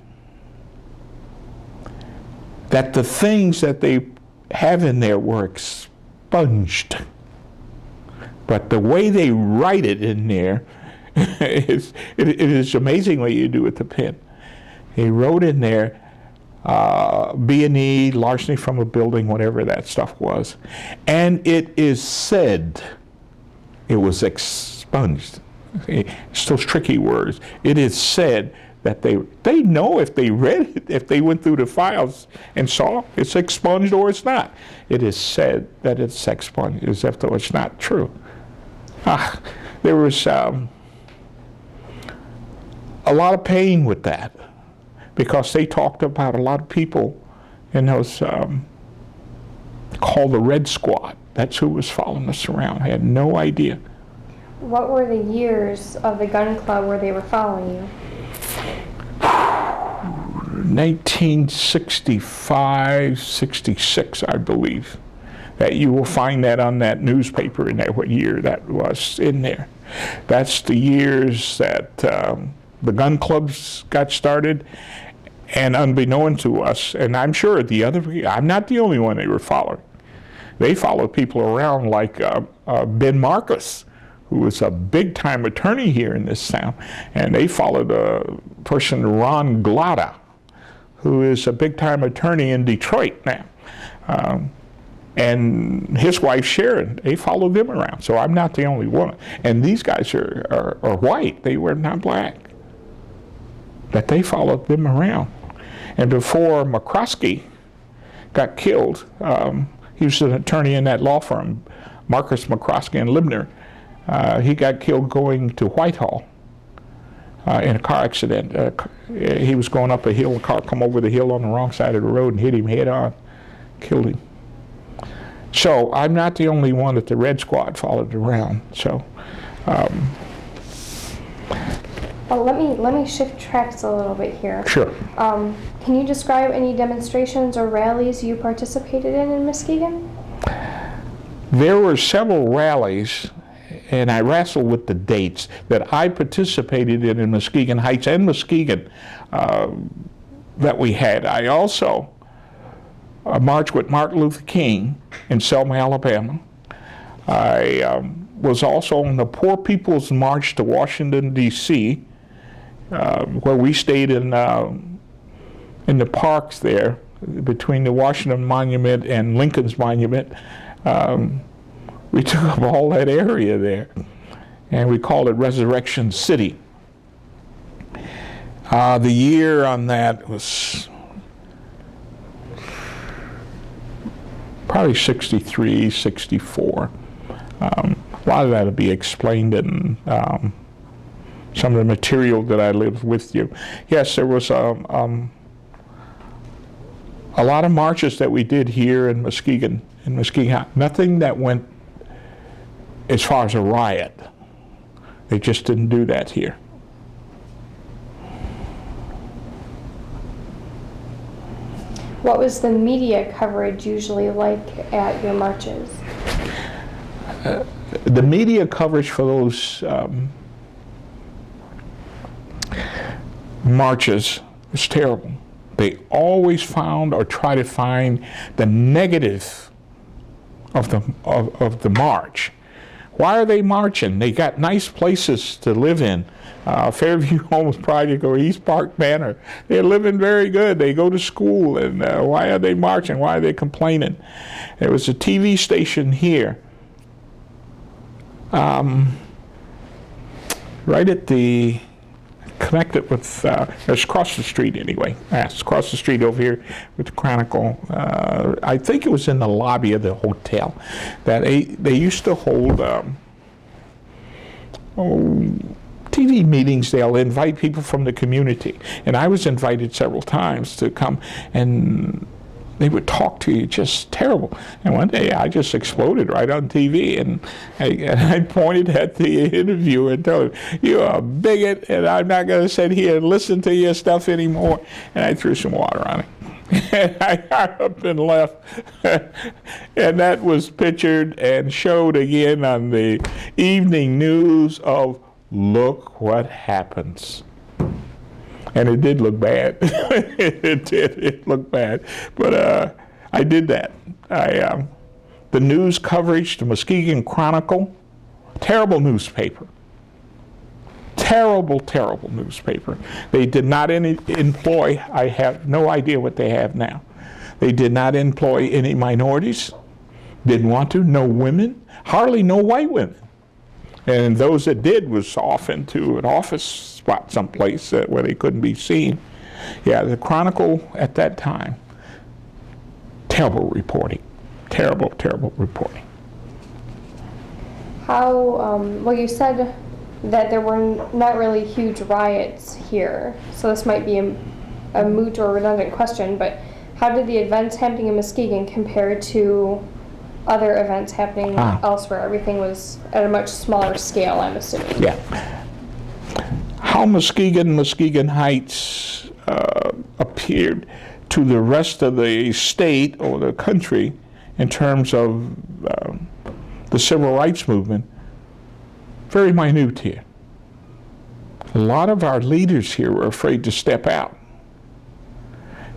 that the things that they have in there were expunged. But the way they write it in there, it is amazing what you do with the pen. He wrote in there, B&E, larceny from a building, whatever that stuff was. And it is said it was expunged. It's those tricky words. It is said that they know if they read it, if they went through the files and saw it's expunged or it's not. It is said that it's expunged, as if though it's not true. There was a lot of pain with that, because they talked about a lot of people in those called the Red Squad. That's who was following us around. I had no idea. What were the years of the gun club where they were following you? 1965, 66, I believe. That you will find that on that newspaper in there, what year that was in there. That's the years that the gun clubs got started, and unbeknown to us, and I'm sure I'm not the only one they were following. They followed people around like Ben Marcus, who was a big-time attorney here in this town, and they followed a person, Ron Glotta, who is a big-time attorney in Detroit now. And his wife, Sharon, they followed them around. So I'm not the only one. And these guys are white. They were not black. But they followed them around. And before McCroskey got killed, he was an attorney in that law firm, Marcus McCroskey and Libner. He got killed going to Whitehall in a car accident. He was going up a hill, a car come over the hill on the wrong side of the road and hit him head on, killed him. So I'm not the only one that the Red Squad followed around. So, let me shift tracks a little bit here. Sure. Can you describe any demonstrations or rallies you participated in Muskegon? There were several rallies, and I wrestled with the dates, that I participated in Muskegon Heights and Muskegon that we had. I also marched with Martin Luther King in Selma, Alabama. I was also on the Poor People's March to Washington, D.C., where we stayed in the parks there between the Washington Monument and Lincoln's Monument. We took up all that area there. and we called it Resurrection City. The year on that was probably 63, 64. A lot of that will be explained in some of the material that I lived with you. Yes, there was a lot of marches that we did here in Muskegon. Nothing that went as far as a riot. They just didn't do that here. What was the media coverage usually like at your marches? The media coverage for those marches was terrible. They always found or try to find the negative of the march. Why are they marching? They got nice places to live in. Fairview Homes Project or East Park Manor. They're living very good. They go to school, and why are they marching? Why are they complaining? There was a TV station here, right at the, connected with, it's across the street anyway. It's across the street over here with the Chronicle. I think it was in the lobby of the hotel that they used to hold TV meetings. They'll invite people from the community. And I was invited several times to come, and they would talk to you just terrible. And one day I just exploded right on TV, and I pointed at the interviewer and told him, "You're a bigot, and I'm not going to sit here and listen to your stuff anymore." And I threw some water on it. And I got up and left. And that was pictured and showed again on the evening news of, "Look what happens." And it did look bad. It looked bad. But I did that. The news coverage, the Muskegon Chronicle, terrible newspaper. Terrible, terrible newspaper. They did not employ, I have no idea what they have now. They did not employ any minorities, didn't want to, no women, hardly no white women. And those that did was off into an office spot someplace where they couldn't be seen. Yeah, the Chronicle at that time, terrible reporting. Terrible, terrible reporting. How, well, you said that there were not really huge riots here, so this might be a moot or redundant question, but how did the events happening in Muskegon compare to other events happening elsewhere? Everything was at a much smaller scale, I'm assuming. Yeah. How Muskegon Heights appeared to the rest of the state or the country in terms of the civil rights movement, very minute here. A lot of our leaders here were afraid to step out.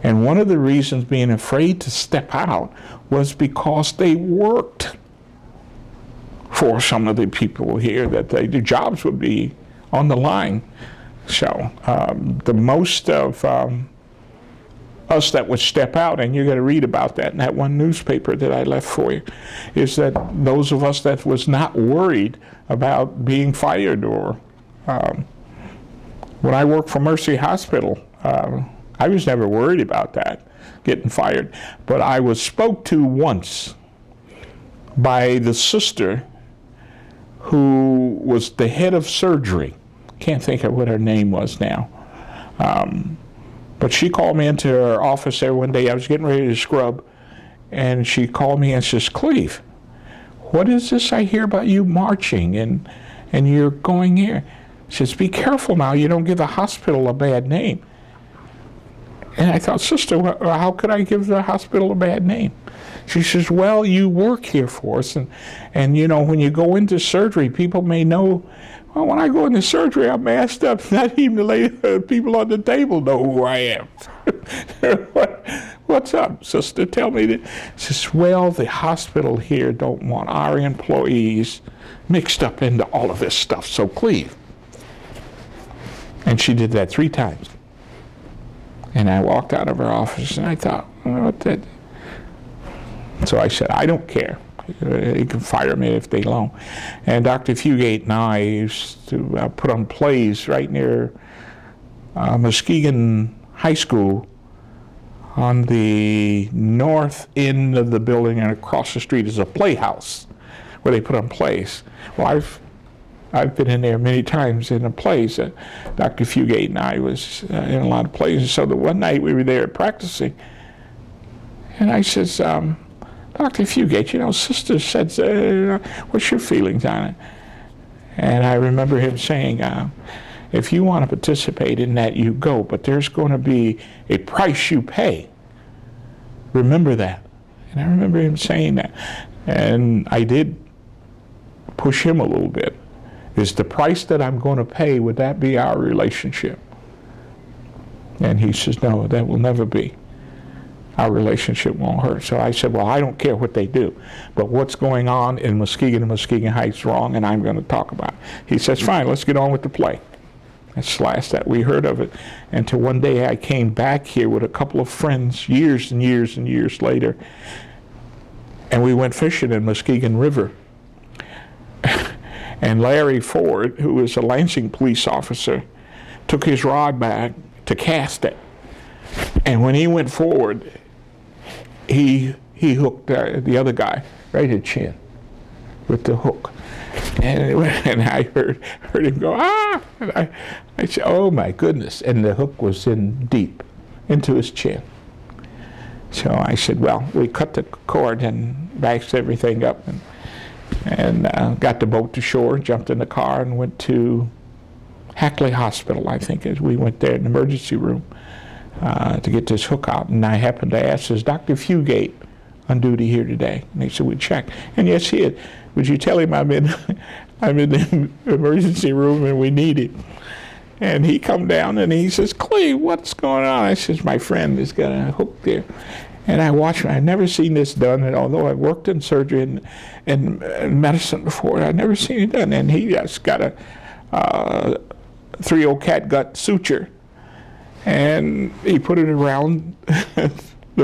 And one of the reasons being afraid to step out was because they worked for some of the people here, that their jobs would be on the line. So the most of us that would step out, and you're going to read about that in that one newspaper that I left for you, is that those of us that was not worried about being fired, or when I worked for Mercy Hospital, I was never worried about that, getting fired. But I was spoke to once by the sister who was the head of surgery. Can't think of what her name was now. But she called me into her office there one day. I was getting ready to scrub, and she called me and says, "Cleve, what is this I hear about you marching and you're going here?" She says, "Be careful now, you don't give the hospital a bad name." And I thought, "Sister, how could I give the hospital a bad name?" She says, "Well, you work here for us, and you know, when you go into surgery, people may know, well, when I go into surgery, I'm masked up. Not even the people on the table know who I am." "What's up, sister? Tell me that." She says, "Well, the hospital here don't want our employees mixed up into all of this stuff, so Cleve." And she did that 3 times. And I walked out of her office, and I thought, what that? So I said, "I don't care. You can fire me if they don't. And Dr. Fugate and I used to put on plays right near Muskegon High School on the north end of the building, and across the street is a playhouse where they put on plays. Well, I've been in there many times in the plays. Dr. Fugate and I was in a lot of plays, and so the one night we were there practicing, and I says, Dr. Fugate, Sister said, what's your feelings on it? And I remember him saying, if you want to participate in that, you go, but there's going to be a price you pay. Remember that. And I remember him saying that. And I did push him a little bit. Is the price that I'm going to pay, would that be our relationship? And he says, no, that will never be. Our relationship won't hurt. So I said, well, I don't care what they do, but what's going on in Muskegon and Muskegon Heights is wrong, and I'm going to talk about it. He says, fine, let's get on with the play. That's the last that we heard of it. Until one day I came back here with a couple of friends years and years and years later, and we went fishing in Muskegon River. And Larry Ford, who was a Lansing police officer, took his rod back to cast it. And when he went forward, he hooked the other guy right in the chin with the hook. And I heard him go, ah! And I said, oh my goodness. And the hook was in deep into his chin. So I said, well, we cut the cord and backed everything up and got the boat to shore, jumped in the car, and went to Hackley Hospital, I think, as we went there in the emergency room to get this hook out. And I happened to ask, is Dr. Fugate on duty here today? And they said, we checked. And yes, he is. Would you tell him I'm in the emergency room and we need him? And he come down and he says, Cleve, what's going on? I says, my friend has got a hook there. And I watched him. I've never seen this done, and although I've worked in surgery and medicine before, I've never seen it done. And he just got a 3/0 catgut suture. And he put it around the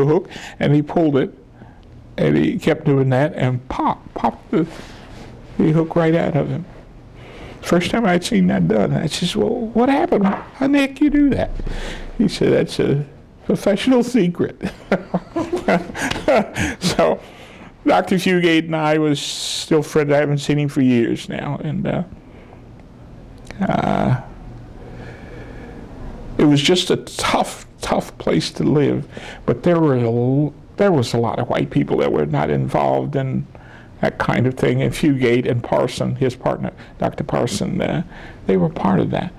hook, and he pulled it, and he kept doing that, and popped the hook right out of him. First time I'd seen that done. I says, well, what happened? How the heck you do that? He said, that's a professional secret. So Dr. Fugate and I was still friends. I haven't seen him for years now. And it was just a tough place to live. But there was a lot of white people that were not involved in that kind of thing. And Fugate and Parson, his partner, Dr. Parson, they were part of that.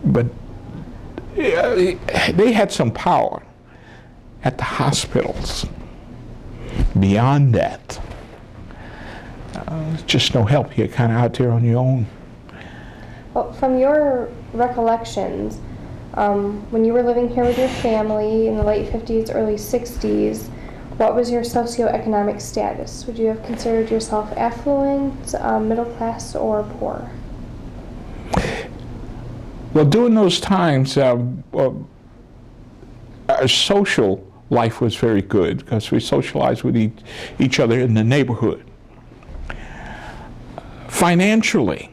But they had some power at the hospitals. Beyond that, just no help. You're kind of out there on your own. Well, from your recollections, when you were living here with your family in the late 50s, early 60s, what was your socioeconomic status? Would you have considered yourself affluent, middle class, or poor? Well, during those times, our social life was very good because we socialized with each other in the neighborhood. Financially,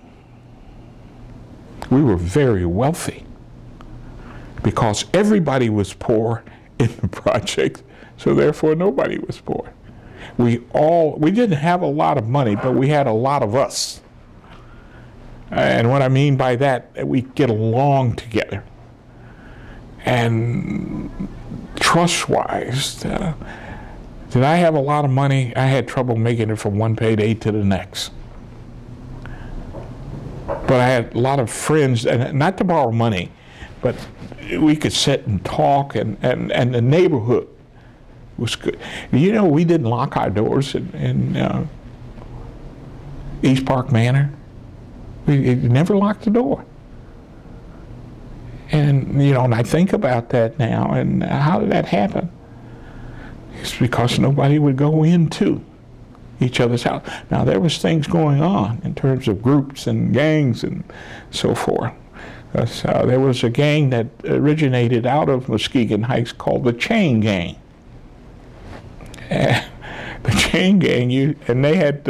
we were very wealthy because everybody was poor in the project, so therefore nobody was poor. We didn't have a lot of money, but we had a lot of us. And what I mean by that, we get along together. And trust-wise, did I have a lot of money? I had trouble making it from one payday to the next. But I had a lot of friends, and not to borrow money, but we could sit and talk, and the neighborhood was good. You know, we didn't lock our doors in East Park Manor. We never locked the door. And, you know, and I think about that now, and how did that happen? It's because nobody would go into each other's house. Now, there was things going on in terms of groups and gangs and so forth. There was a gang that originated out of Muskegon Heights called the Chain Gang. chain gang, and they had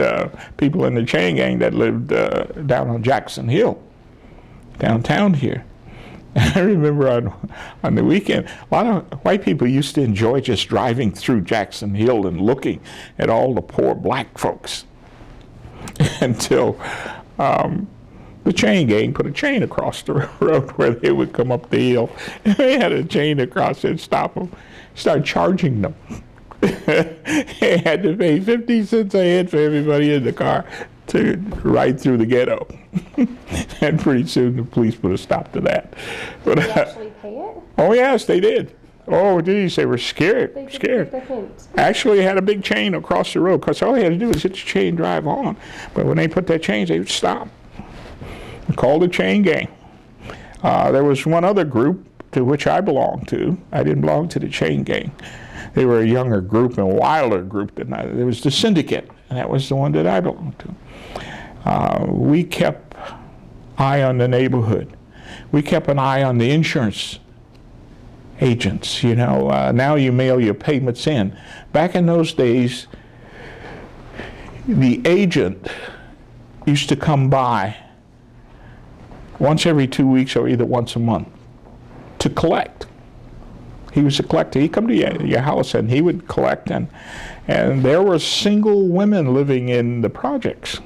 people in the chain gang that lived down on Jackson Hill, downtown here. I remember on the weekend, a lot of white people used to enjoy just driving through Jackson Hill and looking at all the poor black folks until the chain gang put a chain across the road where they would come up the hill. And they had a chain across it, stop them, start charging them. They had to pay 50 cents a head for everybody in the car to ride through the ghetto. And pretty soon the police put a stop to that. But, Did they actually pay it? oh yes, they did. Oh geez, they were scared. They didn't scared. take the hint. Actually had a big chain across the road because all they had to do was hit the chain, drive on. But when they put that chain, they would stop. Called the chain gang. There was one other group to which I belonged to. I didn't belong to the chain gang. They were a younger group and a wilder group than I. There was the Syndicate, and that was the one that I belonged to. We kept eye on the neighborhood. We kept an eye on the insurance agents. You know, now you mail your payments in. Back in those days, the agent used to come by once every 2 weeks or either once a month to collect. He was a collector. He'd come to your house and he would collect, and there were single women living in the projects.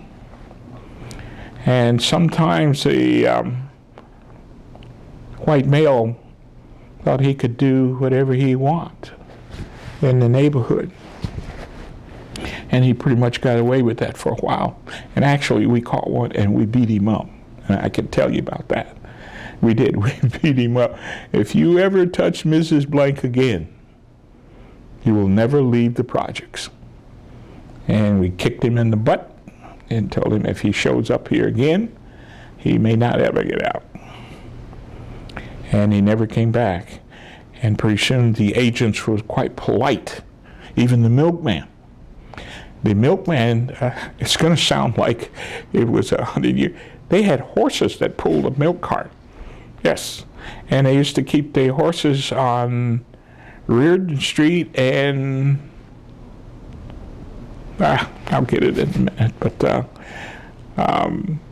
And sometimes the white male thought he could do whatever he wanted in the neighborhood. And he pretty much got away with that for a while. And actually we caught one and we beat him up. And I can tell you about that. We did. We beat him up. If you ever touch Mrs. Blank again, you will never leave the projects. And we kicked him in the butt and told him if he shows up here again, he may not ever get out. And he never came back. And pretty soon the agents were quite polite, even the milkman. The milkman, it's going to sound like it was 100 years. They had horses that pulled a milk cart. Yes. And they used to keep the horses on Reardon Street and I'll get it in a minute. But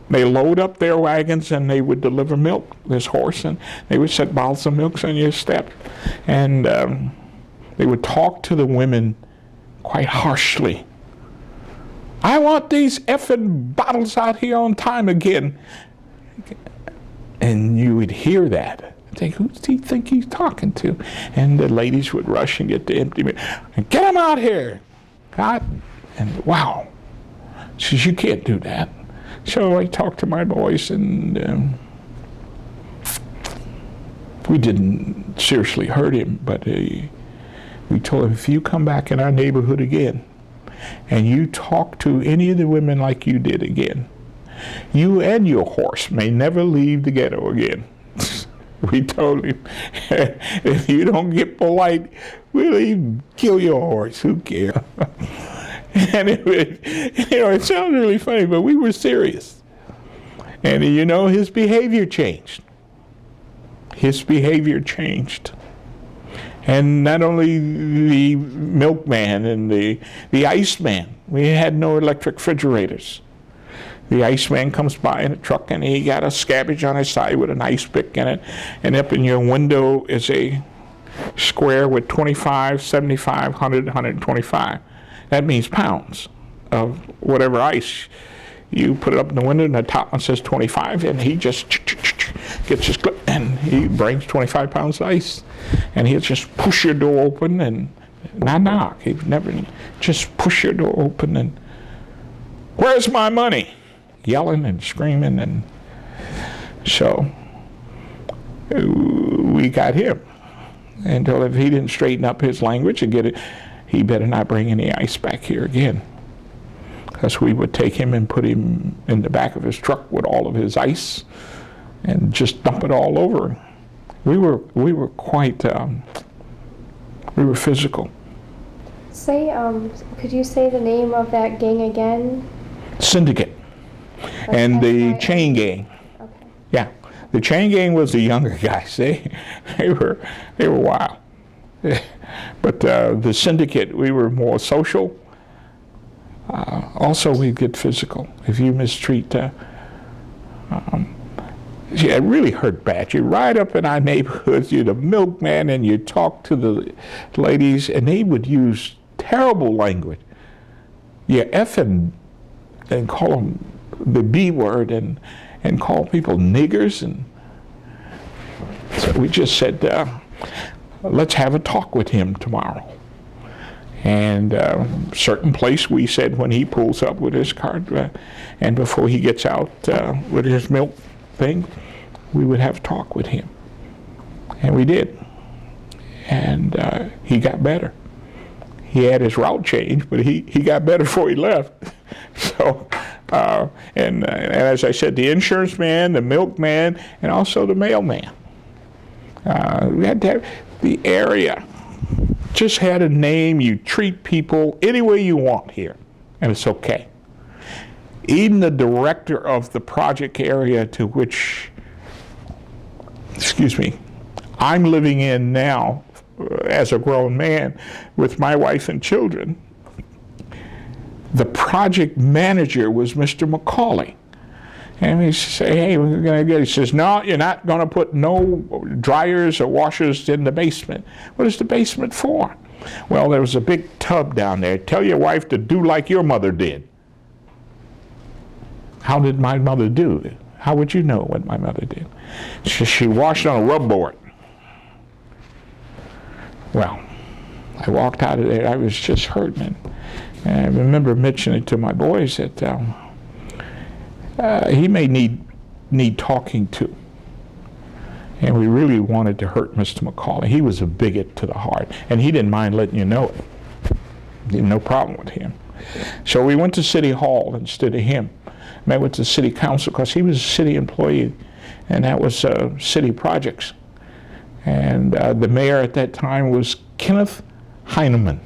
they load up their wagons and they would deliver milk, this horse, and they would set bottles of milk on your step. And they would talk to the women quite harshly. I want these effing bottles out here on time again. And you would hear that. Think, who does he think he's talking to? And the ladies would rush and get the empty milk. Get him out here. God. And wow. She says, you can't do that. So I talked to my boys, and we didn't seriously hurt him, but we told him, if you come back in our neighborhood again, and you talk to any of the women like you did again, you and your horse may never leave the ghetto again. We told him, if you don't get polite, we'll even kill your horse. Who cares? And it sounded really funny, but we were serious. And his behavior changed. His behavior changed. And not only the milkman and the iceman. We had no electric refrigerators. The iceman comes by in a truck and he got a scabbage on his side with an ice pick in it. And up in your window is a square with 25, 75, 100, 125. That means pounds of whatever ice. You put it up in the window and the top one says 25, and he just gets his clip and he brings 25 pounds of ice. And he'll just push your door open and not knock. He'd never just push your door open and, where's my money? Yelling and screaming. And so we got him and told him if he didn't straighten up his language and get it, he better not bring any ice back here again. Because we would take him and put him in the back of his truck with all of his ice and just dump it all over him. We were quite, we were physical. Could you say the name of that gang again? Syndicate. And the chain gang. Okay. Yeah. The chain gang was the younger guys. They were wild. But the syndicate, we were more social. Also, we get physical. If you mistreat, it really hurt bad. You ride up in our neighborhoods, you're the milkman, and you talk to the ladies, and they would use terrible language. You effing and call them the B word and call people niggers. And so we just said, let's have a talk with him tomorrow. And certain place we said when he pulls up with his cart and before he gets out with his milk thing, we would have a talk with him. And we did. And he got better. He had his route changed, but he got better before he left. So, and as I said, the insurance man, the milkman, and also the mailman. We had to have the area. Just had a name. You treat people any way you want here, and it's okay. Even the director of the project area to which, I'm living in now as a grown man with my wife and children, the project manager was Mr. McCauley. And we say, hey, we're going to get it. He says, no, you're not going to put no dryers or washers in the basement. What is the basement for? Well, there was a big tub down there. Tell your wife to do like your mother did. How did my mother do? How would you know what my mother did? She washed on a rub board. Well, I walked out of there. I was just hurting. And I remember mentioning to my boys that he may need talking to. And we really wanted to hurt Mr. McCauley. He was a bigot to the heart, and he didn't mind letting you know it. No problem with him. So we went to City Hall instead of him. Met with the city council because he was a city employee, and that was city projects. And the mayor at that time was Kenneth Heineman.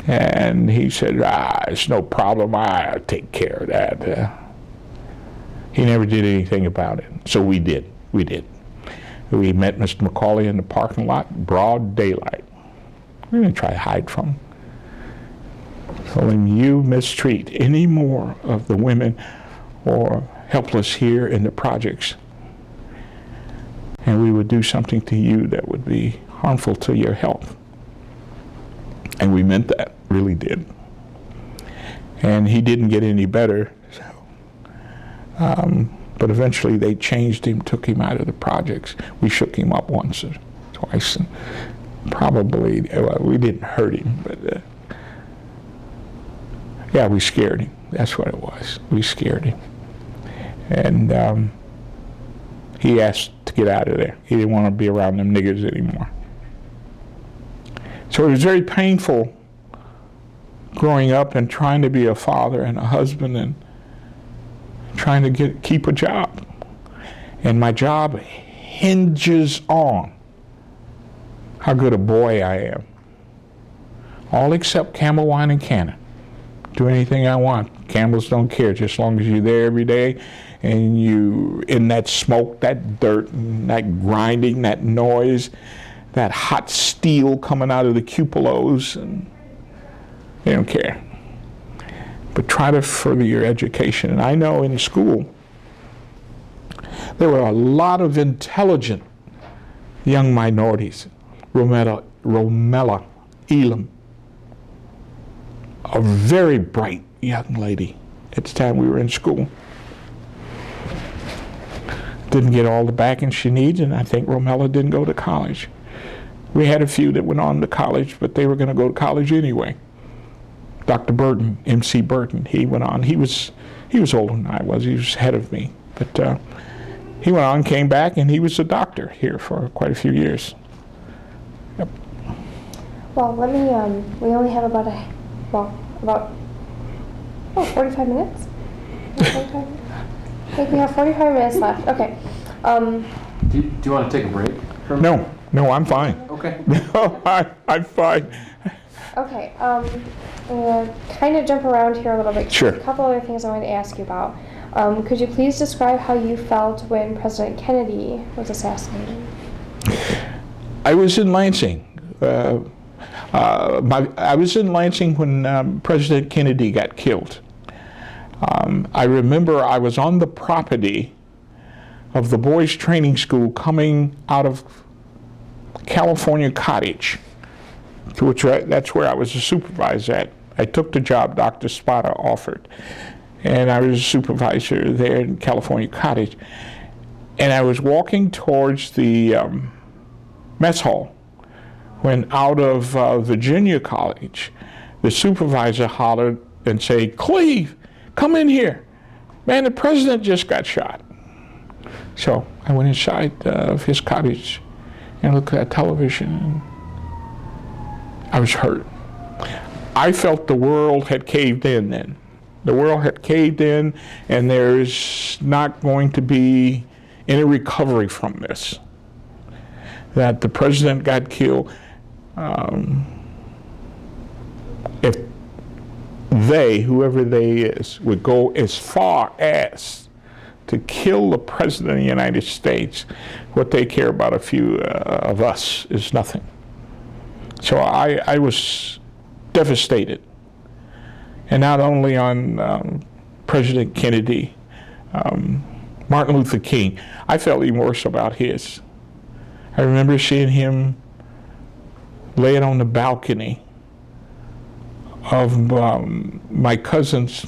And he said, it's no problem, I'll take care of that. He never did anything about it. So we did. We met Mr. McCauley in the parking lot, broad daylight. We didn't try to hide from him. So when you mistreat any more of the women or helpless here in the projects, and we would do something to you that would be harmful to your health. And we meant that, really did. And he didn't get any better. So, but eventually they changed him, took him out of the projects. We shook him up once or twice. And probably, we didn't hurt him, but yeah, we scared him. That's what it was. We scared him. And he asked to get out of there. He didn't want to be around them niggers anymore. So it was very painful growing up and trying to be a father and a husband and trying to keep a job. And my job hinges on how good a boy I am. All except Campbell Wyatt and Cannon. Do anything I want. Campbells don't care, just as long as you're there every day and you in that smoke, that dirt, and that grinding, that noise, that hot steel coming out of the cupolas, and they don't care. But try to further your education. And I know in school there were a lot of intelligent young minorities. Romella Elam, a very bright young lady at the time we were in school. Didn't get all the backing she needs, and I think Romella didn't go to college. We had a few that went on to college, but they were going to go to college anyway. Dr. Burton, MC Burton, he went on. He was older than I was. He was ahead of me. But he went on, came back, and he was a doctor here for quite a few years. Yep. Well, let me, we only have about 45 minutes? 45? I think we have 45 minutes left. Okay. Do you want to take a break? No, I'm fine. Okay. No, I'm fine. Okay. I'm going to kind of jump around here a little bit. Sure. There's a couple other things I wanted to ask you about. Could you please describe how you felt when President Kennedy was assassinated? I was in Lansing. I was in Lansing when President Kennedy got killed. I remember I was on the property of the Boys Training School coming out of California Cottage, that's where I was a supervisor at. I took the job Dr. Spada offered, and I was a supervisor there in California Cottage. And I was walking towards the mess hall when out of Virginia College, the supervisor hollered and said, "Cleve, come in here. Man, the president just got shot." So I went inside of his cottage and looked at television, and I was hurt. I felt the world had caved in then. The world had caved in, and there's not going to be any recovery from this. That the president got killed. If they, whoever they is, would go as far as to kill the president of the United States, what they care about a few of us is nothing. So I was devastated. And not only on President Kennedy, Martin Luther King, I felt even worse about his. I remember seeing him laying on the balcony of my cousin's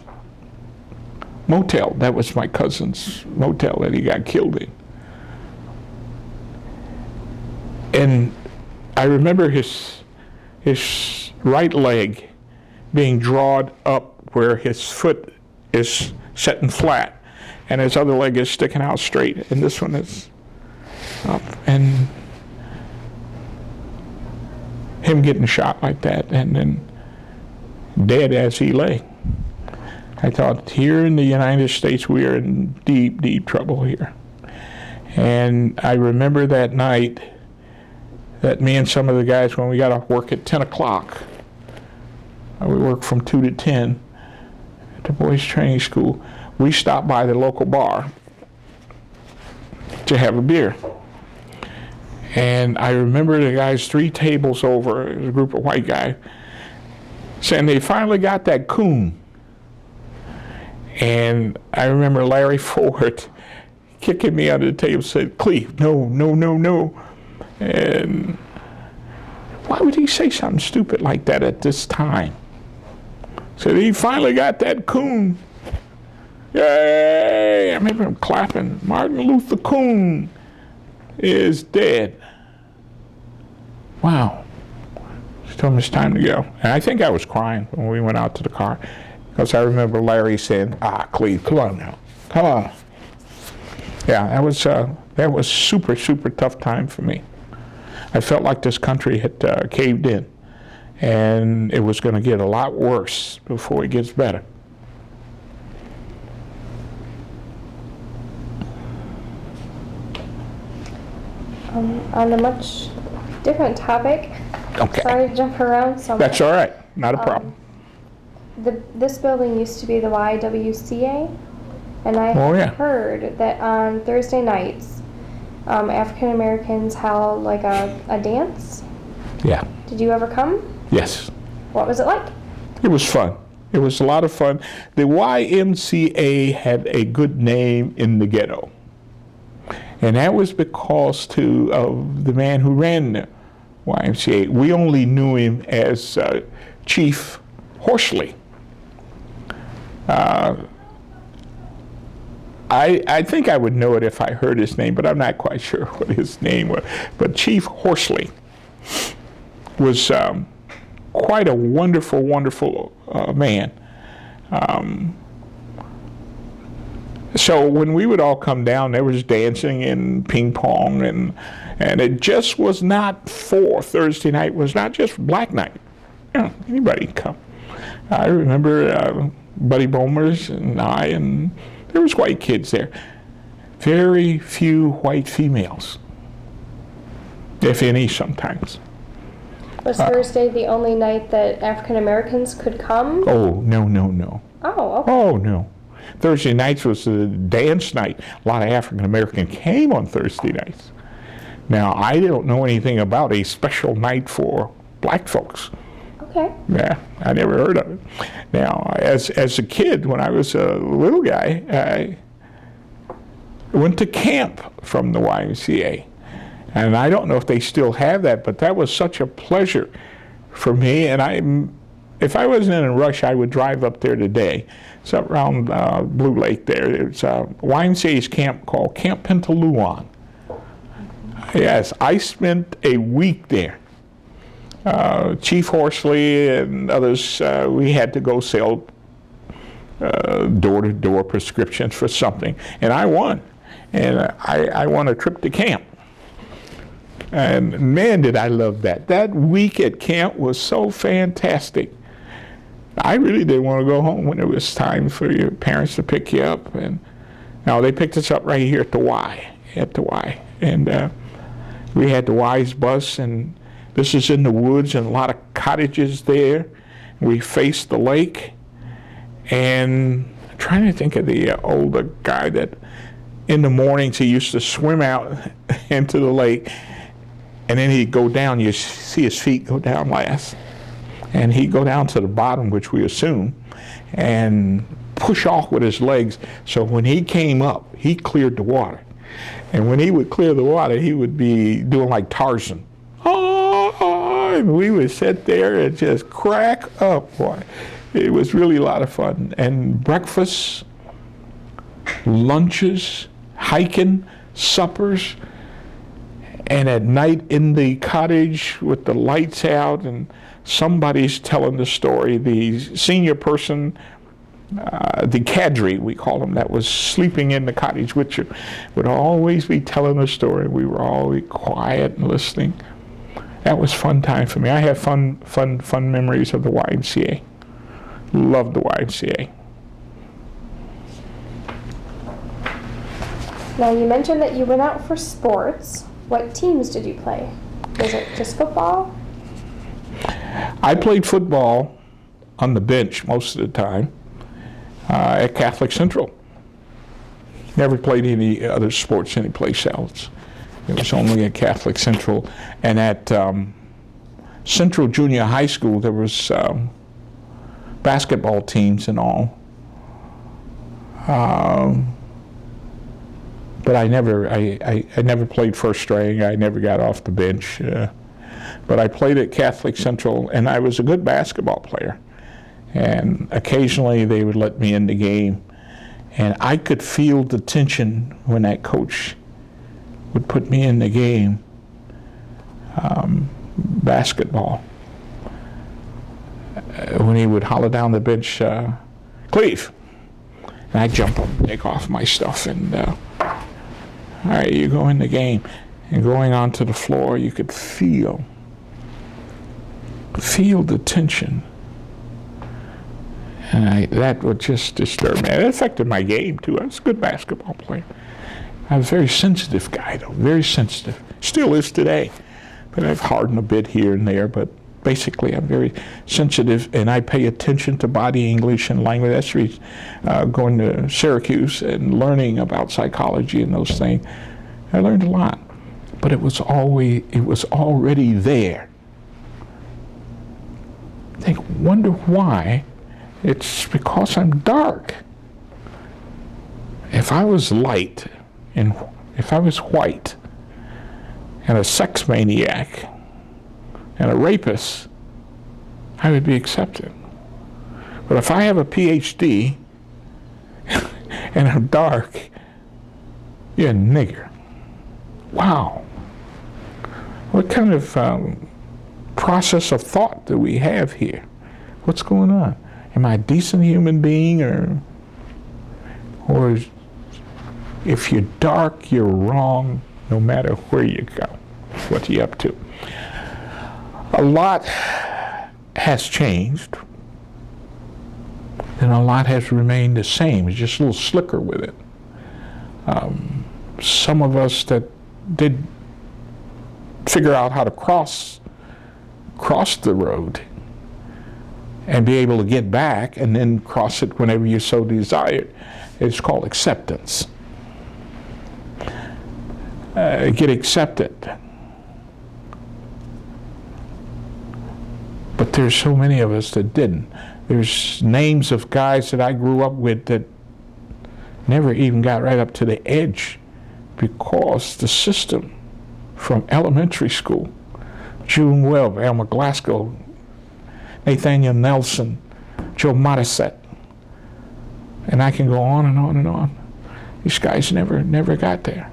motel. That was my cousin's motel that he got killed in. And I remember his right leg being drawn up where his foot is sitting flat, and his other leg is sticking out straight, and this one is up. And him getting shot like that, and then dead as he lay. I thought, here in the United States, we are in deep, deep trouble here. And I remember that night that me and some of the guys, when we got off work at 10 o'clock, we worked from 2 to 10 at the Boys Training School, we stopped by the local bar to have a beer. And I remember the guys 3 tables over, a group of white guys, saying they finally got that coon. And I remember Larry Ford kicking me under the table, said, "Cleve, no, no, no, no." And why would he say something stupid like that at this time? Said he finally got that coon. Yay! I remember him clapping. Martin Luther Coon is dead. Wow. Just told him it's time to go. And I think I was crying when we went out to the car, because I remember Larry saying, "Cleve, come on now, come on." Yeah, that was super, super tough time for me. I felt like this country had caved in, and it was going to get a lot worse before it gets better. On a much different topic. Okay. Sorry to jump around so much. That's all right. Not a problem. This building used to be the YWCA, and I heard that on Thursday nights, African Americans held like a dance. Yeah. Did you ever come? Yes. What was it like? It was fun. It was a lot of fun. The YMCA had a good name in the ghetto. And that was because of the man who ran the YMCA. We only knew him as Chief Horsley. I think I would know it if I heard his name, but I'm not quite sure what his name was. But Chief Horsley was quite a wonderful, wonderful man. So when we would all come down, there was dancing and ping pong, and it just was not for Thursday night, was not just black night. You know, anybody could come. I remember Buddy Bomers and I, and there was white kids there. Very few white females, if any sometimes. Was Thursday the only night that African Americans could come? Oh, no, no, no. Oh, okay. Oh, no. Thursday nights was a dance night. A lot of African Americans came on Thursday nights. Now, I don't know anything about a special night for black folks. Okay. Yeah, I never heard of it. Now, as a kid, when I was a little guy, I went to camp from the YMCA. And I don't know if they still have that, but that was such a pleasure for me. And if I wasn't in a rush, I would drive up there today. It's up around Blue Lake there. It's YMCA's camp called Camp Pentaluan. Yes, I spent a week there. Chief Horsley and others, we had to go sell door-to-door prescriptions for something. And I won. And I won a trip to camp. And man, did I love that. That week at camp was so fantastic. I really didn't want to go home when it was time for your parents to pick you up. And now they picked us up right here at the Y. And we had the Y's bus, and this is in the woods and a lot of cottages there. We faced the lake. And I'm trying to think of the older guy that in the mornings he used to swim out into the lake. And then he'd go down, you see his feet go down last. And he'd go down to the bottom, which we assume, and push off with his legs. So when he came up, he cleared the water. And when he would clear the water, he would be doing like Tarzan. Oh, and we would sit there and just crack up. Boy. It was really a lot of fun. And breakfasts, lunches, hiking, suppers, and at night in the cottage with the lights out and somebody's telling the story. The senior person, the cadre, we call him, that was sleeping in the cottage with you, would always be telling a story. We were always quiet and listening. That was fun time for me. I have fun memories of the YMCA. Loved the YMCA. Now, you mentioned that you went out for sports. What teams did you play? Was it just football? I played football on the bench most of the time at Catholic Central. Never played any other sports anyplace else. It was only at Catholic Central. And at Central Junior High School, there was basketball teams and all. But I never played first string. I never got off the bench. But I played at Catholic Central, and I was a good basketball player. And occasionally they would let me in the game. And I could feel the tension when that coach would put me in the game, basketball. When he would holler down the bench, Cleve. And I'd jump up and take off my stuff and all right, you go in the game. And going onto the floor, you could feel the tension. And that would just disturb me. It affected my game, too. I was a good basketball player. I was a very sensitive guy, though, very sensitive. Still is today. But I've hardened a bit here and there, but basically I'm very sensitive, and I pay attention to body English and language. That's the reason going to Syracuse and learning about psychology and those things. I learned a lot, but it was already there. I wonder why. It's because I'm dark. If I was light, and if I was white, and a sex maniac, and a rapist, I would be accepted. But if I have a PhD and I'm dark, you're a nigger. Wow. What kind of process of thought do we have here? What's going on? Am I a decent human being, or if you're dark, you're wrong no matter where you go? What are you up to? A lot has changed, and a lot has remained the same. It's just a little slicker with it. Some of us that did figure out how to cross the road and be able to get back and then cross it whenever you so desired. It's called acceptance. Get accepted. But there's so many of us that didn't. There's names of guys that I grew up with that never even got right up to the edge because the system from elementary school, June Webb, Elmer Glasgow, Nathaniel Nelson, Joe Modisette, and I can go on and on and on. These guys never got there.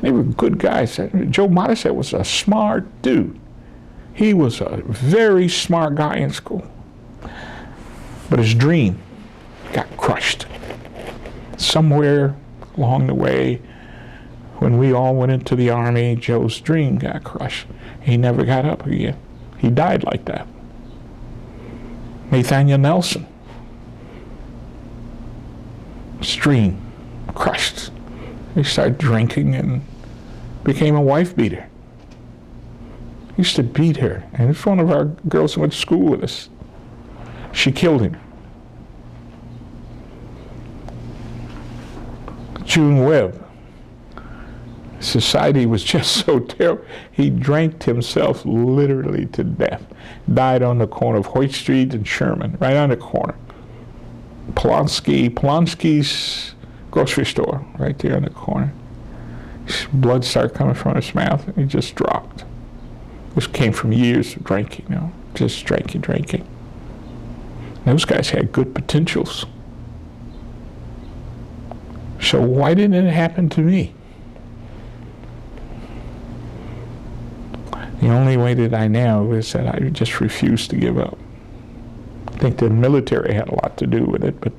They were good guys. Joe Modisette was a smart dude. He was a very smart guy in school. But his dream got crushed. Somewhere along the way, when we all went into the Army, Joe's dream got crushed. He never got up again. He died like that. Nathaniel Nelson, his dream crushed. He started drinking and became a wife beater. He used to beat her, and it's one of our girls who went to school with us. She killed him. June Webb. Society was just so terrible. He drank himself literally to death. Died on the corner of Hoyt Street and Sherman, right on the corner. Polonsky's grocery store, right there on the corner. Blood started coming from his mouth, and he just dropped. This came from years of drinking, just drinking. Those guys had good potentials. So why didn't it happen to me? The only way that I know is that I just refused to give up. I think the military had a lot to do with it, but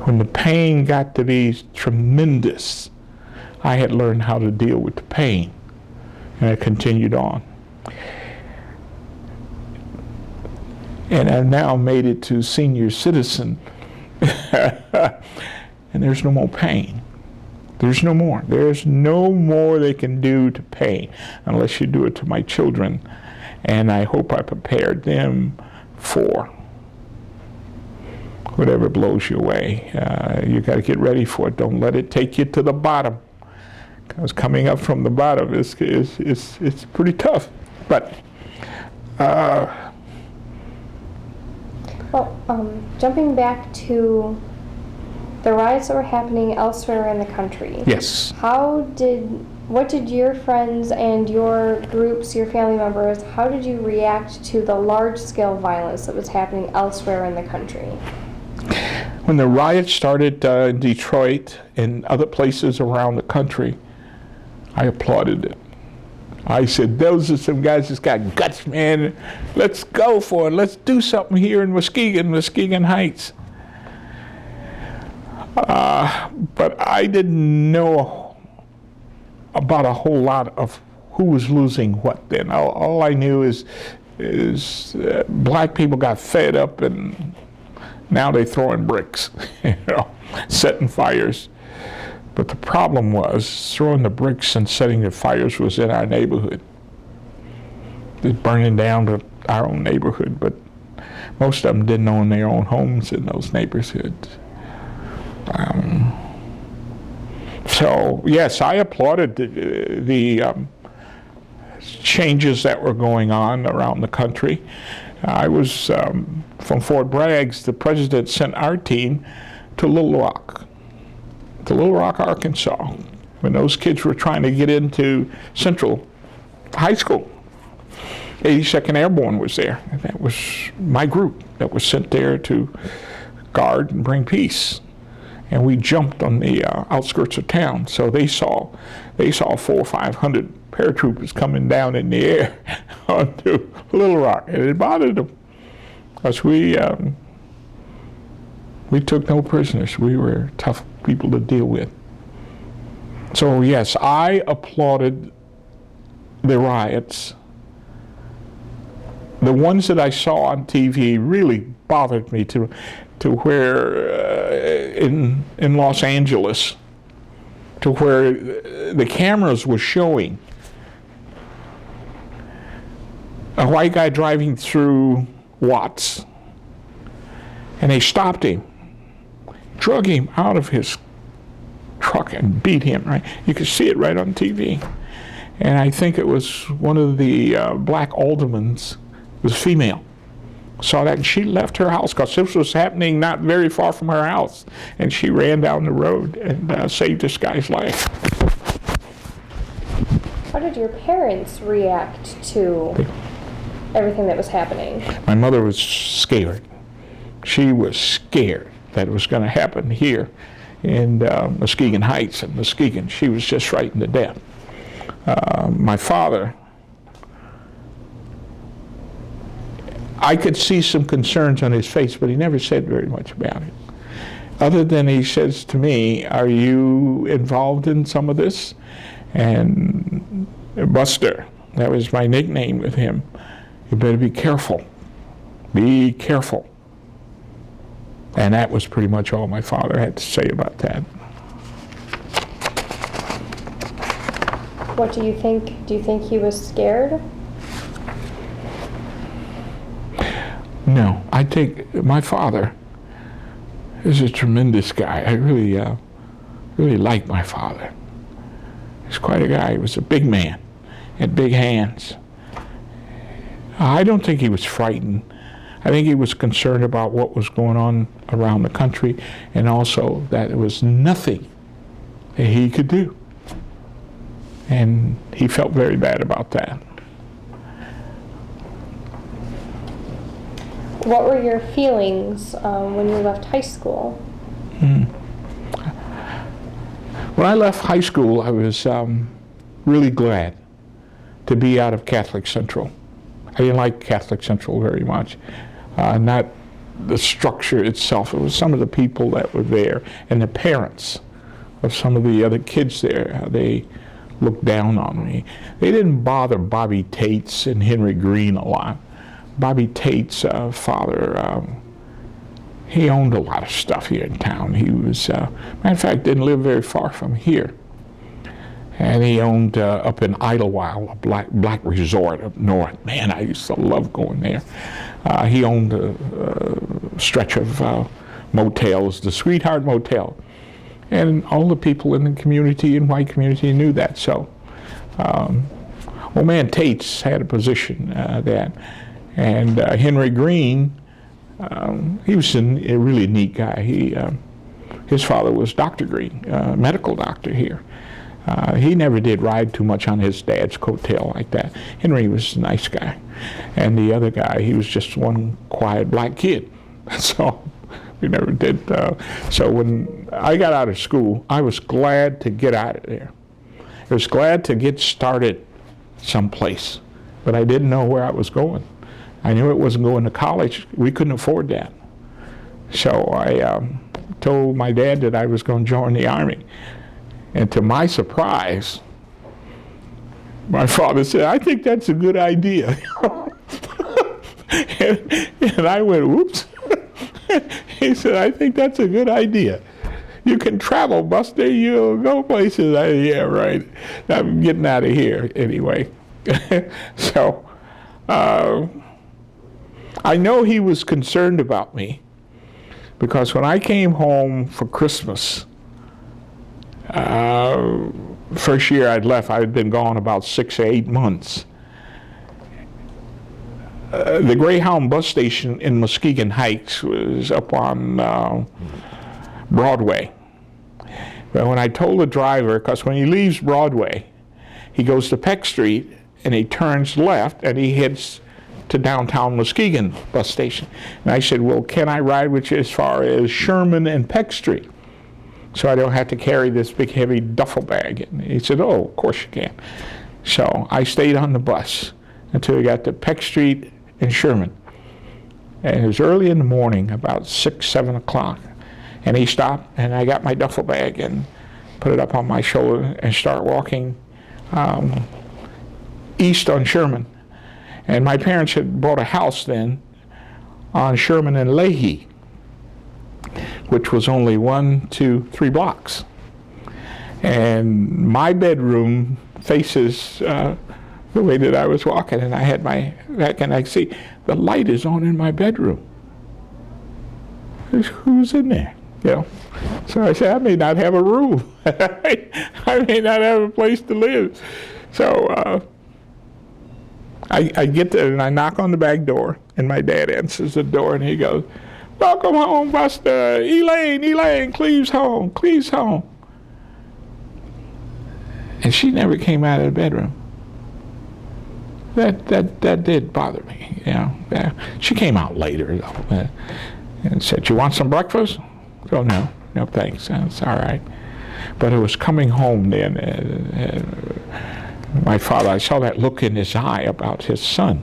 when the pain got to be tremendous, I had learned how to deal with the pain, and I continued on. And I've now made it to senior citizen, and there's no more pain. There's no more. There's no more they can do to pain unless you do it to my children. And I hope I prepared them for whatever blows your way. You got to get ready for it. Don't let it take you to the bottom. Because coming up from the bottom is pretty tough. But jumping back to the riots that were happening elsewhere in the country. yes. What did your friends and your groups, your family members, how did you react to the large-scale violence that was happening elsewhere in the country? When the riots started in Detroit and other places around the country, I applauded it. I said, those are some guys that's got guts, man. Let's go for it. Let's do something here in Muskegon Heights. But I didn't know about a whole lot of who was losing what then. All I knew is black people got fed up and now they throwing bricks, setting fires. But the problem was throwing the bricks and setting the fires was in our neighborhood. It's burning down our own neighborhood, but most of them didn't own their own homes in those neighborhoods. So yes, I applauded the changes that were going on around the country. I was from Fort Bragg's. The president sent our team to Little Rock, Arkansas, when those kids were trying to get into Central High School. 82nd Airborne was there, and that was my group that was sent there to guard and bring peace. And we jumped on the outskirts of town, so they saw 400 or 500 paratroopers coming down in the air onto Little Rock, and it bothered them because we took no prisoners. We were tough people to deal with. So yes, I applauded the riots. The ones that I saw on TV really bothered me to where in Los Angeles, to where the cameras were showing a white guy driving through Watts, and they stopped him, drug him out of his truck and beat him, right? You could see it right on TV. and I think it was one of the black aldermen was female. Saw that, and she left her house because this was happening not very far from her house, and she ran down the road and saved this guy's life. How did your parents react to everything that was happening? My mother was scared. She was scared that it was going to happen here in Muskegon Heights and Muskegon. She was just frightened to death. My father, I could see some concerns on his face, but he never said very much about it. Other than he says to me, "Are you involved in some of this?" And Buster, that was my nickname with him, "You better be careful. Be careful." And that was pretty much all my father had to say about that. What do you think? Do you think he was scared? No, I think my father is a tremendous guy. I really like my father. He's quite a guy. He was a big man, had big hands. I don't think he was frightened. I think he was concerned about what was going on around the country, and also that there was nothing that he could do. And he felt very bad about that. What were your feelings when you left high school? When I left high school, I was really glad to be out of Catholic Central. I didn't like Catholic Central very much. Not the structure itself. It was some of the people that were there and the parents of some of the other kids there. How they looked down on me. They didn't bother Bobby Tate's and Henry Green a lot. Bobby Tate's father, he owned a lot of stuff here in town. He was, matter of fact, didn't live very far from here. And he owned up in Idlewild, a black resort up north. Man, I used to love going there. He owned a stretch of motels, the Sweetheart Motel. And all the people in the community, in white community, knew that. So, old man Tate's had a position that. And Henry Green, he was a really neat guy. His father was Dr. Green, medical doctor here. He never did ride too much on his dad's coattail like that. Henry was a nice guy. And the other guy, he was just one quiet black kid. So we never did. So when I got out of school, I was glad to get out of there. I was glad to get started someplace, but I didn't know where I was going. I knew it wasn't going to college. We couldn't afford that. So I told my dad that I was going to join the Army. And to my surprise, my father said, "I think that's a good idea." and I went, "Whoops." He said, "I think that's a good idea. You can travel, Buster. You'll go places." Yeah, right. I'm getting out of here anyway. So I know he was concerned about me because when I came home for Christmas, first year I'd left, I had been gone about 6 or 8 months. The Greyhound bus station in Muskegon Heights was up on Broadway. But when I told the driver, because when he leaves Broadway, he goes to Peck Street and he turns left and he heads to downtown Muskegon bus station. And I said, "Well, can I ride with you as far as Sherman and Peck Street, so I don't have to carry this big heavy duffel bag?" And he said, "Oh, of course you can." So I stayed on the bus until we got to Peck Street and Sherman. And it was early in the morning, about 6, 7 o'clock. And he stopped, and I got my duffel bag and put it up on my shoulder and start walking east on Sherman. And my parents had bought a house then on Sherman and Leahy, which was only 1, 2, 3 blocks. And my bedroom faces the way that I was walking, and I had my back, and I see the light is on in my bedroom. Who's in there? You know. So I said, I may not have a room. I may not have a place to live. So I get there and I knock on the back door, and my dad answers the door, and he goes, "Welcome home, Buster. Elaine, Cleve's home. And she never came out of the bedroom. That did bother me, you know. She came out later, though, and said, "You want some breakfast?" Oh, no, thanks. That's all right. But it was coming home then. My father, I saw that look in his eye about his son.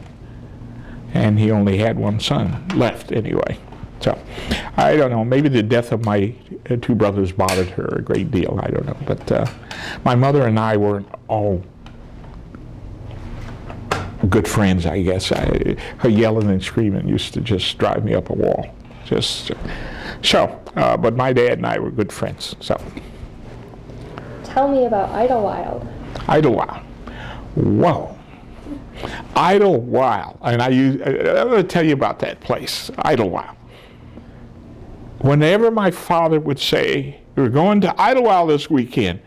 And he only had one son left anyway. So, I don't know. Maybe the death of my two brothers bothered her a great deal. I don't know. But my mother and I weren't all good friends, I guess. Her yelling and screaming used to just drive me up a wall. But my dad and I were good friends. So, tell me about Idlewild. Idlewild. Whoa. Idlewild. And I'm going to tell you about that place, Idlewild. Whenever my father would say, "We're going to Idlewild this weekend,"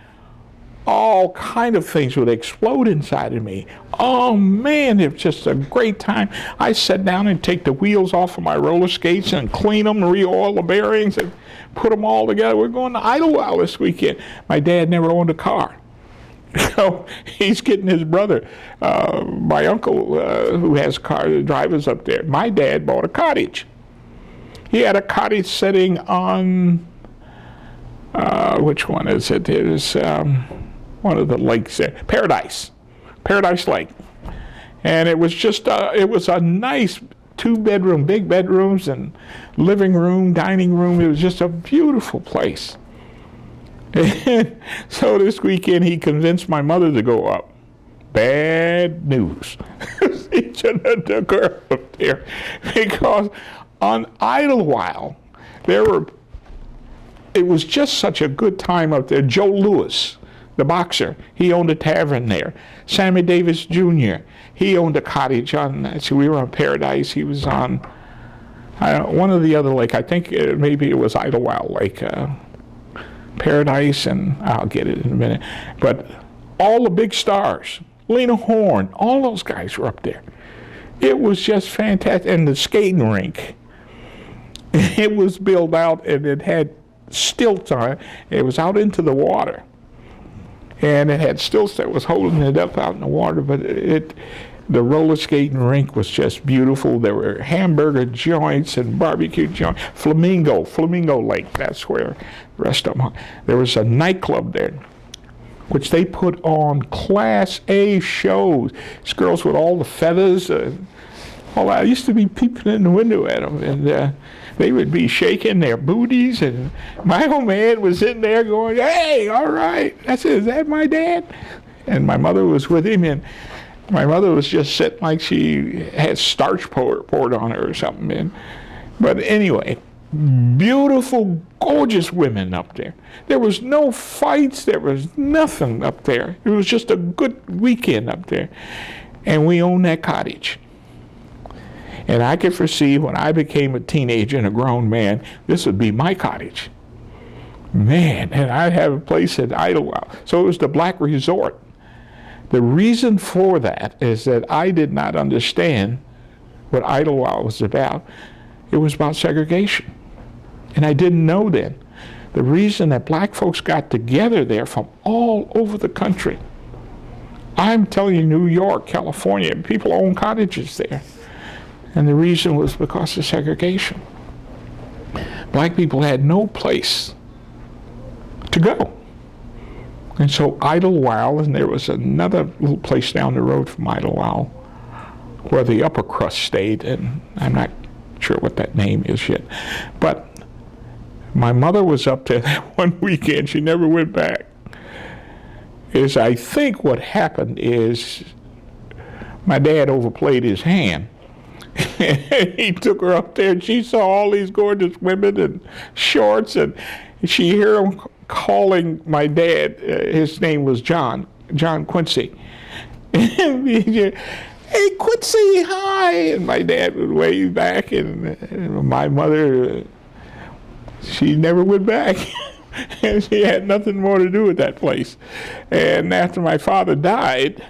all kind of things would explode inside of me. Oh man, it was just a great time. I sat down and take the wheels off of my roller skates and clean them, re-oil the bearings, and put them all together. We're going to Idlewild this weekend. My dad never owned a car. So he's getting his brother, my uncle, who has car drivers up there. My dad bought a cottage. He had a cottage sitting on, which one is it? There's one of the lakes there, Paradise Lake. And it was just, it was a nice two-bedroom, big bedrooms and living room, dining room. It was just a beautiful place. And so this weekend he convinced my mother to go up. Bad news. He shouldn't have took her up there, because on Idlewild it was just such a good time up there. Joe Louis, the boxer, he owned a tavern there. Sammy Davis Jr., he owned a cottage on, so we were on Paradise. He was on one of the other lake. I think maybe it was Idlewild Lake. Paradise, and I'll get it in a minute. But all the big stars, Lena Horne, all those guys were up there. It was just fantastic. And the skating rink, it was built out and it had stilts on it. It was out into the water. And it had stilts that was holding it up out in the water, but the roller skating rink was just beautiful. There were hamburger joints and barbecue joints. Flamingo Lake, that's where the rest of them. There was a nightclub there, which they put on Class A shows. These girls with all the feathers, all that. I used to be peeping in the window at them, and they would be shaking their booties, and my old man was sitting there going, "Hey, all right." I said, "Is that my dad?" And my mother was with him, and my mother was just sitting like she had starch poured on her or something. But anyway, beautiful, gorgeous women up there. There was no fights. There was nothing up there. It was just a good weekend up there. And we owned that cottage. And I could foresee when I became a teenager and a grown man, this would be my cottage. Man, and I'd have a place at Idlewild. So it was the Black Resort. The reason for that is that I did not understand what Idlewild was about. It was about segregation. And I didn't know then. The reason that black folks got together there from all over the country. I'm telling you, New York, California, people own cottages there. And the reason was because of segregation. Black people had no place to go. And so Idlewild, and there was another little place down the road from Idlewild where the upper crust stayed, and I'm not sure what that name is yet. But my mother was up there that one weekend. She never went back. I think what happened is my dad overplayed his hand. He took her up there, and she saw all these gorgeous women in shorts, and she heard him calling my dad. His name was John Quincy. "Hey, Quincy, hi!" And my dad would wave back, and my mother, she never went back. And she had nothing more to do with that place. And after my father died,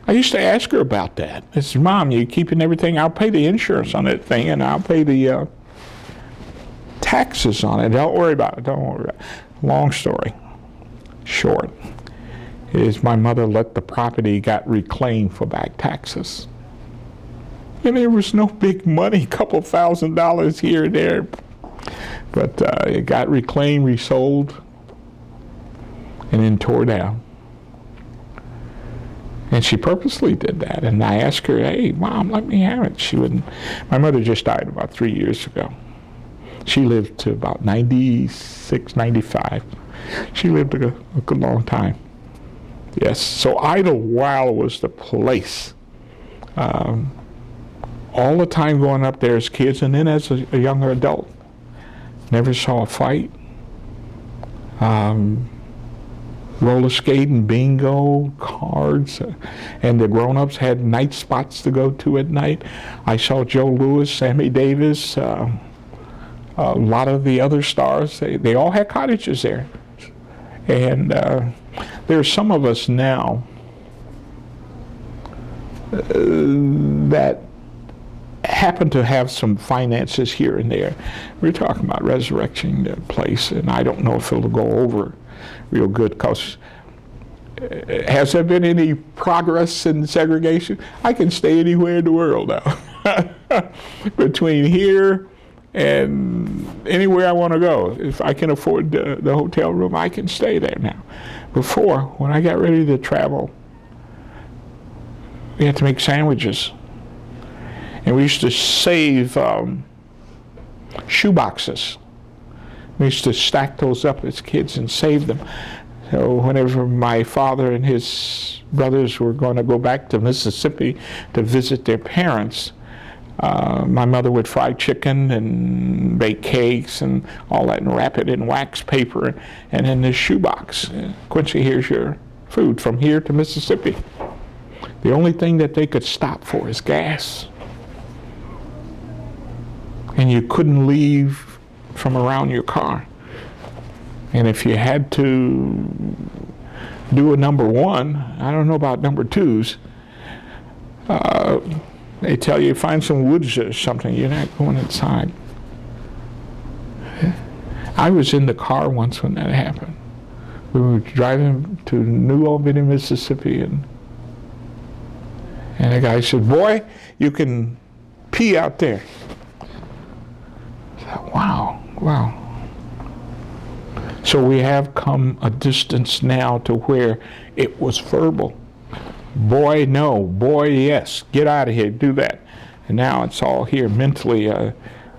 I used to ask her about that. I said, Mom, you keeping everything? I'll pay the insurance on that thing, and I'll pay the taxes on it. Don't worry about it. Don't worry about it. Long story short is my mother let the property got reclaimed for back taxes. And there was no big money, a couple $1,000 here and there. But it got reclaimed, resold, and then tore down. And she purposely did that. And I asked her, hey, Mom, let me have it. She wouldn't. My mother just died about 3 years ago. She lived to about 96, 95. She lived a good long time. Yes, so Idlewild was the place. All the time going up there as kids, and then as a younger adult. Never saw a fight. Roller skating, bingo, cards, and the grown-ups had night spots to go to at night. I saw Joe Louis, Sammy Davis, a lot of the other stars. They all had cottages there. And there's some of us now that happen to have some finances here and there. We're talking about resurrecting the place, and I don't know if it'll go over real good, because has there been any progress in segregation? I can stay anywhere in the world now. Between here and anywhere I want to go. If I can afford the hotel room, I can stay there now. Before, when I got ready to travel, we had to make sandwiches. And we used to save shoe boxes. We used to stack those up as kids and save them. So whenever my father and his brothers were going to go back to Mississippi to visit their parents, my mother would fry chicken and bake cakes and all that and wrap it in wax paper and in this shoebox. Quincy, here's your food from here to Mississippi. The only thing that they could stop for is gas. And you couldn't leave from around your car. And if you had to do a number one, I don't know about number twos, they tell you find some woods or something, you're not going inside. I was in the car once when that happened. We were driving to New Albany, Mississippi, and the guy said, boy, you can pee out there. Wow. So we have come a distance now to where it was verbal. Boy, no. Boy, yes. Get out of here. Do that. And now it's all here mentally.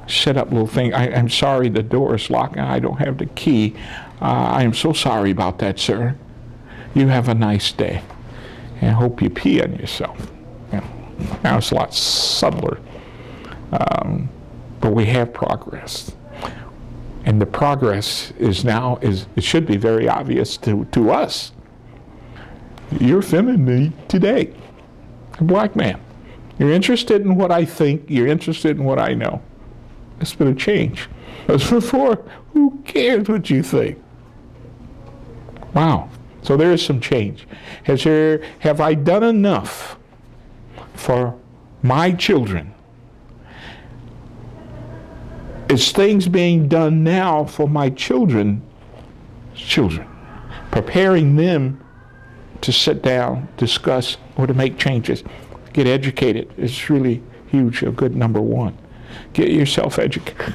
Set up little thing. I'm sorry the door is locked and I don't have the key. I am so sorry about that, sir. You have a nice day. And I hope you pee on yourself. Now it's a lot subtler. But we have progress. And the progress is now, it should be very obvious to us. You're feminine today, a black man. You're interested in what I think, you're interested in what I know. It's been a change. As before, who cares what you think? Wow. So there is some change. Have I done enough for my children? Is things being done now for my children, preparing them to sit down, discuss, or to make changes? Get educated is really huge, a good number one. Get yourself educated.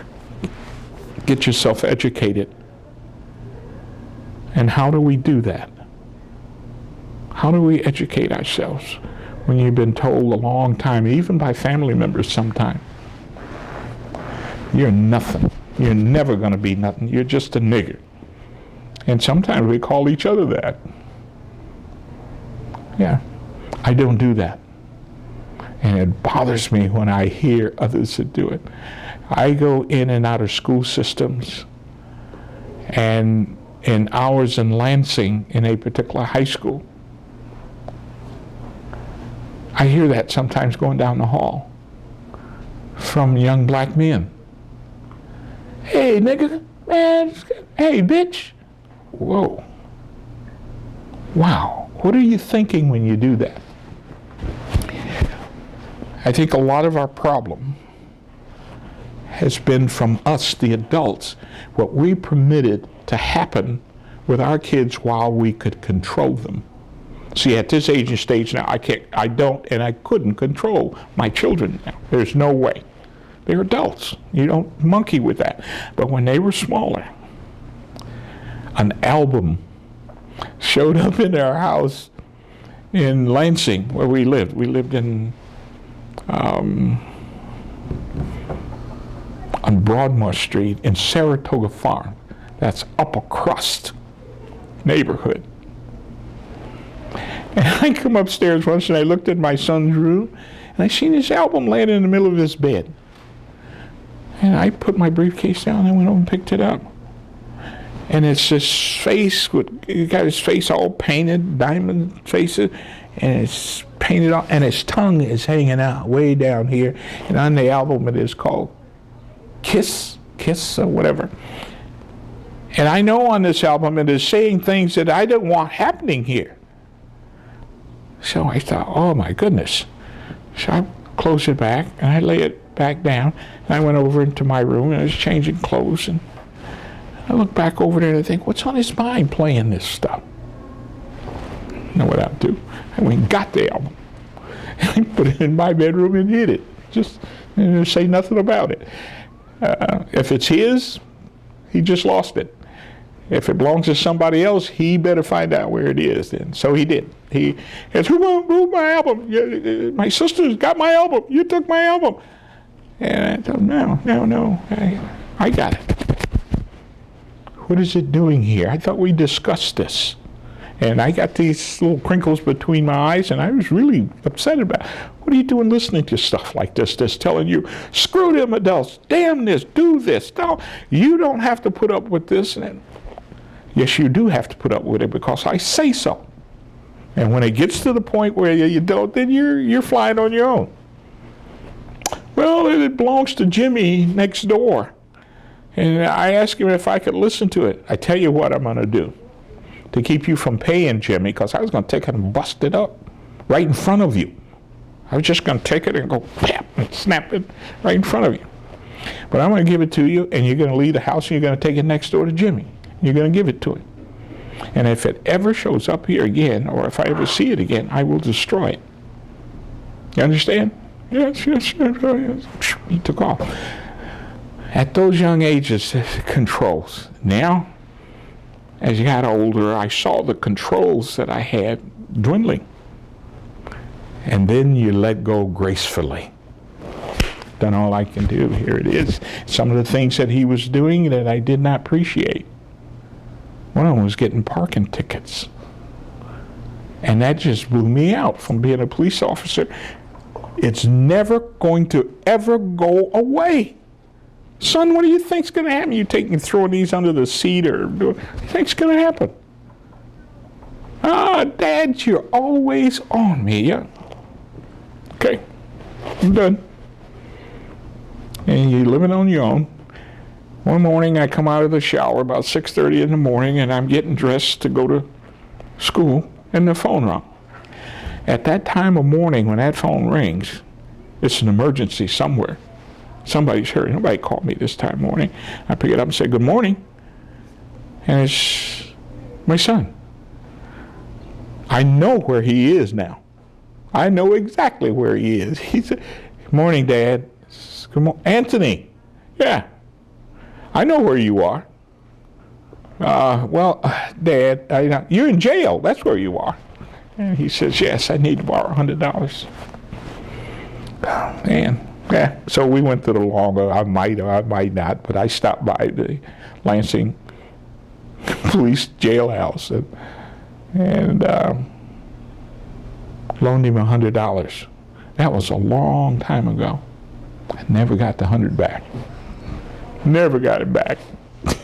And how do we do that? How do we educate ourselves when you've been told a long time, even by family members sometimes, you're nothing. You're never going to be nothing. You're just a nigger. And sometimes we call each other that. Yeah, I don't do that. And it bothers me when I hear others that do it. I go in and out of school systems, and in hours in Lansing, in a particular high school, I hear that sometimes going down the hall from young black men. Hey, nigga, man, hey, bitch. Whoa. Wow, what are you thinking when you do that? I think a lot of our problem has been from us, the adults, what we permitted to happen with our kids while we could control them. See, at this age and stage now, I don't, and I couldn't control my children now. There's no way. They're adults. You don't monkey with that. But when they were smaller, an album showed up in our house in Lansing, where we lived. We lived in on Broadmoor Street in Saratoga Farm. That's upper crust neighborhood. And I come upstairs once and I looked at my son's room and I seen this album laying in the middle of his bed. And I put my briefcase down and I went over and picked it up. And it's this face, he got his face all painted, diamond faces, and it's painted on, and his tongue is hanging out way down here. And on the album it is called Kiss or whatever. And I know on this album it is saying things that I don't want happening here. So I thought, oh my goodness. So I closed it back and I lay it back down. And I went over into my room and I was changing clothes. And I look back over there and I think, what's on his mind playing this stuff? You know what I'd do? I went and got the album. And I put it in my bedroom and hid it. Just say nothing about it. If it's his, he just lost it. If it belongs to somebody else, he better find out where it is then. So he did. He said, who moved my album? My sister's got my album. You took my album. And I told him, no, I got it. What is it doing here? I thought we discussed this. And I got these little crinkles between my eyes, and I was really upset about it. What are you doing listening to stuff like this that's telling you, screw them adults, damn this, do this. No, you don't have to put up with this. And yes, you do have to put up with it because I say so. And when it gets to the point where you don't, then you're flying on your own. Well, it belongs to Jimmy next door. And I asked him if I could listen to it. I tell you what I'm going to do to keep you from paying Jimmy, because I was going to take it and bust it up right in front of you. I was just going to take it and go pap and snap it right in front of you. But I'm going to give it to you, and you're going to leave the house and you're going to take it next door to Jimmy. You're going to give it to him. And if it ever shows up here again, or if I ever see it again, I will destroy it. You understand? Yes. He took off. At those young ages, controls. Now, as you got older, I saw the controls that I had dwindling. And then you let go gracefully. Done all I can do. Here it is. Some of the things that he was doing that I did not appreciate. One of them was getting parking tickets. And that just blew me out from being a police officer. It's never going to ever go away. Son, what do you think's going to happen? You throwing these under the seat, or what do you think's going to happen? Dad, you're always on me. Yeah. Okay, I'm done. And you're living on your own. One morning I come out of the shower about 6:30 in the morning, and I'm getting dressed to go to school, and the phone rang. At that time of morning when that phone rings, it's an emergency somewhere. Somebody's hurt. Nobody called me this time of morning. I pick it up and say, good morning. And it's my son. I know where he is now. I know exactly where he is. He said, good morning, Dad. Good morning. Anthony. Yeah. I know where you are. Dad, you're in jail. That's where you are. And he says, yes, I need to borrow $100. Oh, man. Yeah, so we went to the longer. I might or I might not, but I stopped by the Lansing police jailhouse and loaned him $100. That was a long time ago. I never got the 100 back. Never got it back.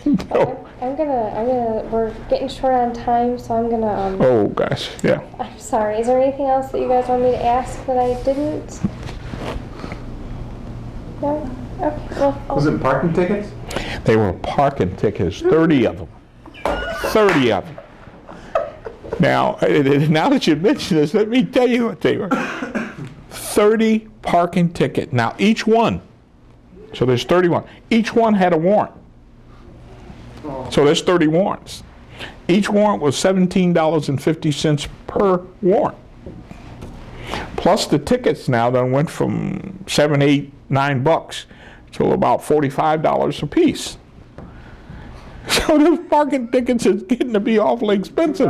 No. We're getting short on time, so I'm gonna, Oh, gosh, yeah. I'm sorry. Is there anything else that you guys want me to ask that I didn't? No? Okay, well. Was it parking tickets? They were parking tickets, 30 of them. 30 of them. Now that you mention this, let me tell you what they were. 30 parking ticket. Now each one, so there's 31. Each one had a warrant. So there's 30 warrants. Each warrant was $17.50 per warrant. Plus the tickets now that went from $7, $8, $9 to about $45 a piece. So those parking tickets is getting to be awfully expensive.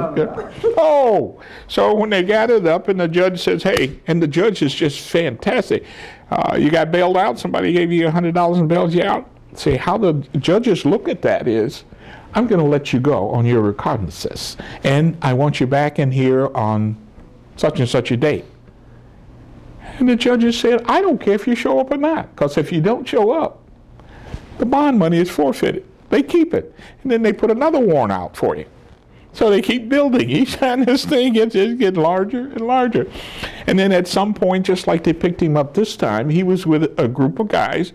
Oh, so when they gathered up and the judge says, hey, and the judge is just fantastic. You got bailed out, somebody gave you $100 and bailed you out. See, how the judges look at that is, I'm going to let you go on your recognizance, and I want you back in here on such and such a date. And the judges said, I don't care if you show up or not, because if you don't show up, the bond money is forfeited. They keep it, and then they put another warrant out for you. So they keep building. Each time this thing gets larger and larger. And then at some point, just like they picked him up this time, he was with a group of guys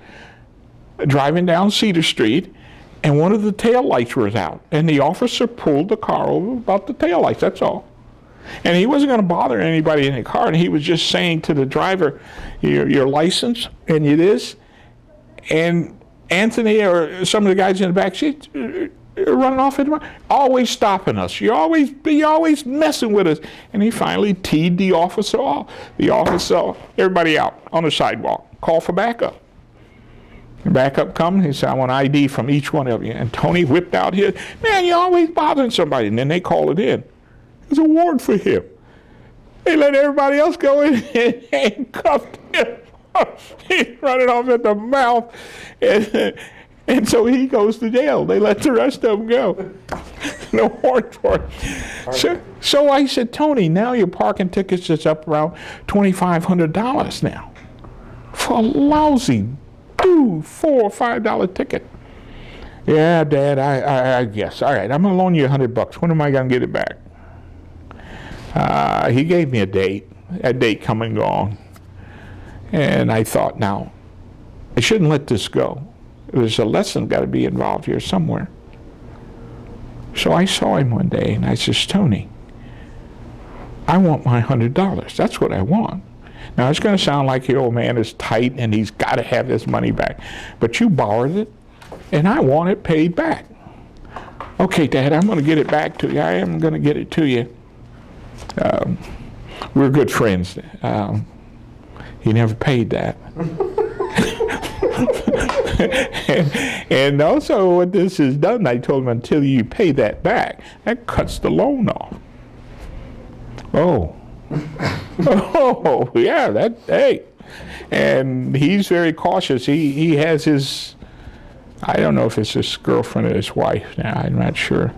driving down Cedar Street, and one of the taillights was out. And the officer pulled the car over about the taillights, that's all. And he wasn't going to bother anybody in the car, and he was just saying to the driver, your license, and it is. And Anthony or some of the guys in the back seat running off at the always stopping us. You're always messing with us. And he finally teed the officer off. The officer, everybody out on the sidewalk, call for backup. Backup comes, he said, I want ID from each one of you. And Tony whipped out his, man, you're always bothering somebody. And then they call it in. There's a warrant for him. They let everybody else go in and handcuffed him. He's running off at the mouth. And so he goes to jail. They let the rest of them go. No warrant for it. So I said, Tony, now your parking tickets is up around $2,500 now. For a lousy $4 or $5 ticket. Yeah, Dad, I guess. All right, I'm going to loan you $100. When am I going to get it back? He gave me a date. That date come and gone. And I thought, now, I shouldn't let this go. There's a lesson got to be involved here somewhere. So I saw him one day, and I says, Tony, I want my $100. That's what I want. Now, it's going to sound like the old man is tight and he's got to have his money back. But you borrowed it, and I want it paid back. Okay, Dad, I'm going to get it back to you. I am going to get it to you. We're good friends. He never paid that. and also, what this has done, I told him, until you pay that back, that cuts the loan off. Oh. Oh, yeah, hey. And he's very cautious. He has his, I don't know if it's his girlfriend or his wife now, I'm not sure.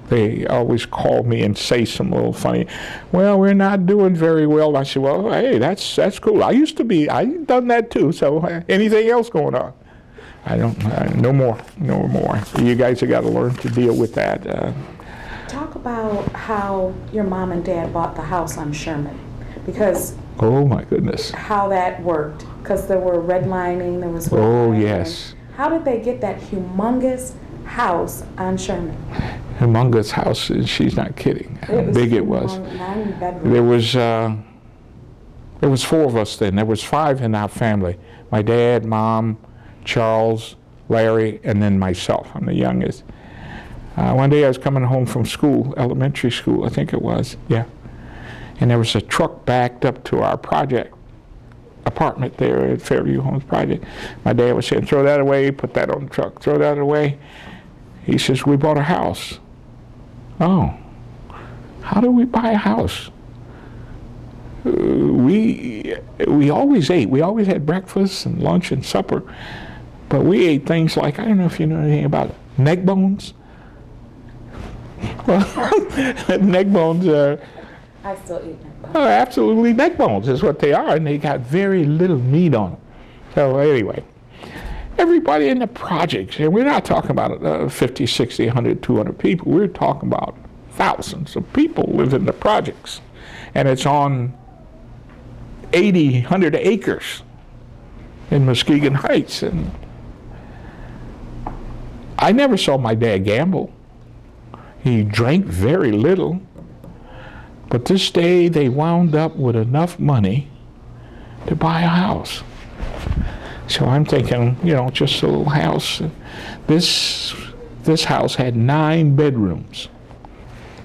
They always call me and say some little funny, well, we're not doing very well. I said, well, hey, that's cool. I've done that too, so anything else going on? No more. You guys have got to learn to deal with that. Talk about how your mom and dad bought the house on Sherman, because oh my goodness, how that worked, because there were redlining, there was yes. How did they get that humongous house on Sherman? Humongous house, she's not kidding. How big it was. 9 bedrooms. There was 4 of us then. There was 5 in our family. My dad, Mom, Charles, Larry, and then myself. I'm the youngest. One day I was coming home from school, elementary school, I think it was, yeah. And there was a truck backed up to our project apartment there at Fairview Homes Project. My dad was saying, throw that away, put that on the truck, throw that away. He says, we bought a house. Oh, how do we buy a house? We always ate. We always had breakfast and lunch and supper. But we ate things like, I don't know if you know anything about neck bones. Well, neck bones are... I still eat neck bones. Oh, absolutely, neck bones is what they are, and they got very little meat on them. So anyway, everybody in the projects, and we're not talking about 50, 60, 100, 200 people. We're talking about thousands of people live in the projects. And it's on 80, 100 acres in Muskegon Heights. And I never saw my dad gamble. He drank very little. But this day they wound up with enough money to buy a house. So I'm thinking, just a little house. This house had 9 bedrooms.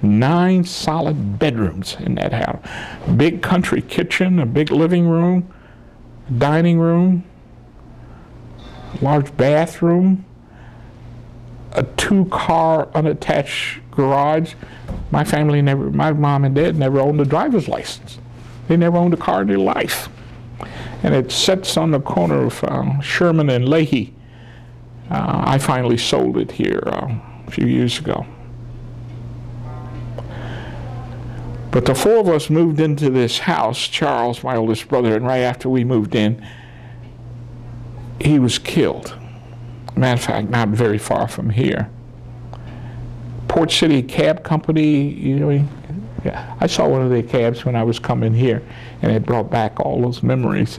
9 solid bedrooms in that house. Big country kitchen, a big living room, dining room, large bathroom, a 2-car unattached garage. My mom and dad never owned a driver's license. They never owned a car in their life. And it sits on the corner of Sherman and Leahy. I finally sold it here a few years ago. But the 4 of us moved into this house, Charles, my oldest brother, and right after we moved in, he was killed. Matter of fact, not very far from here. Port City Cab Company, I saw one of their cabs when I was coming here, and it brought back all those memories.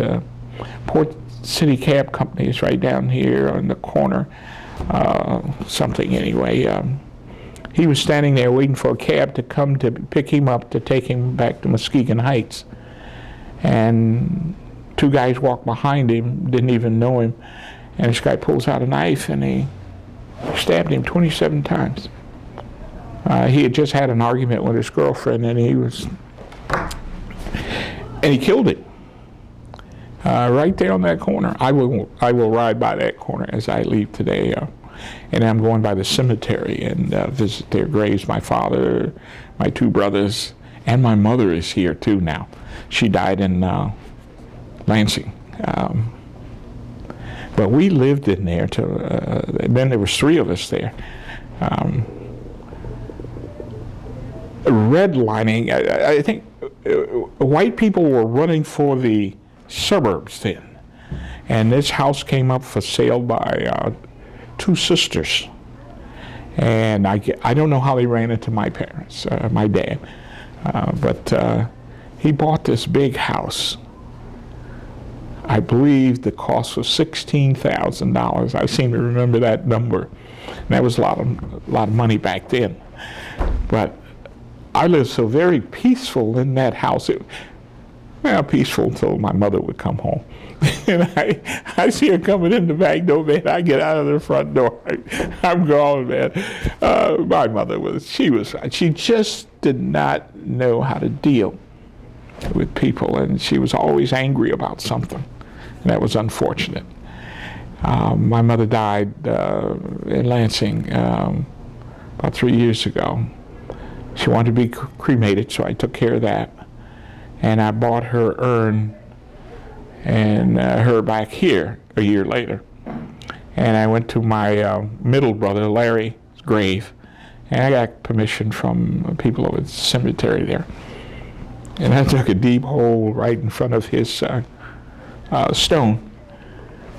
Port City Cab Company is right down here on the corner, something anyway. He was standing there waiting for a cab to come to pick him up to take him back to Muskegon Heights. And 2 guys walked behind him, didn't even know him, and this guy pulls out a knife and he stabbed him 27 times. He had just had an argument with his girlfriend, and he killed him right there on that corner. I will ride by that corner as I leave today, and I'm going by the cemetery and visit their graves. My father, my 2 brothers, and my mother is here too now. She died in Lansing. But we lived in there till then there was 3 of us there. Redlining, I think white people were running for the suburbs then, and this house came up for sale by 2 sisters, and I don't know how they ran into my parents, my dad, but he bought this big house. I believe the cost was $16,000. I seem to remember that number. And that was a lot of money back then. But I lived so very peaceful in that house. Peaceful until my mother would come home. And I see her coming in the back door, man. I get out of the front door. I'm gone, man. My mother she just did not know how to deal with people, and she was always angry about something. And that was unfortunate. My mother died in Lansing about 3 years ago. She wanted to be cremated, so I took care of that. And I bought her urn and her back here a year later. And I went to my middle brother, Larry's grave, and I got permission from people over at the cemetery there. And I took a deep hole right in front of his stone,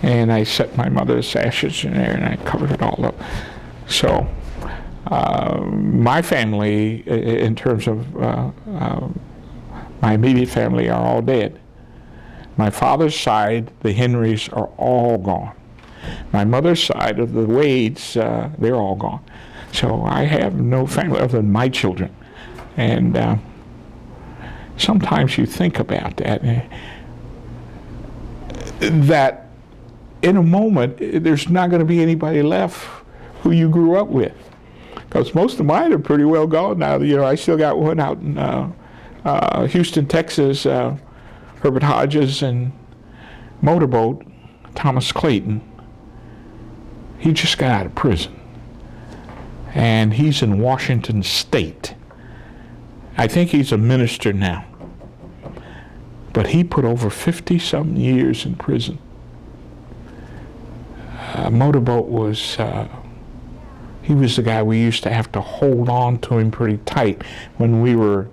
and I set my mother's ashes in there, and I covered it all up. So my family, in terms of my immediate family, are all dead. My father's side, the Henrys, are all gone. My mother's side of the Wades, they're all gone. So I have no family other than my children. And sometimes you think about that, that in a moment, there's not going to be anybody left who you grew up with. Because most of mine are pretty well gone now. I still got one out in Houston, Texas, Herbert Hodges, and Motorboat, Thomas Clayton. He just got out of prison. And he's in Washington State. I think he's a minister now. But he put over 50-something years in prison. Motorboat was... he was the guy we used to have to hold on to him pretty tight when we were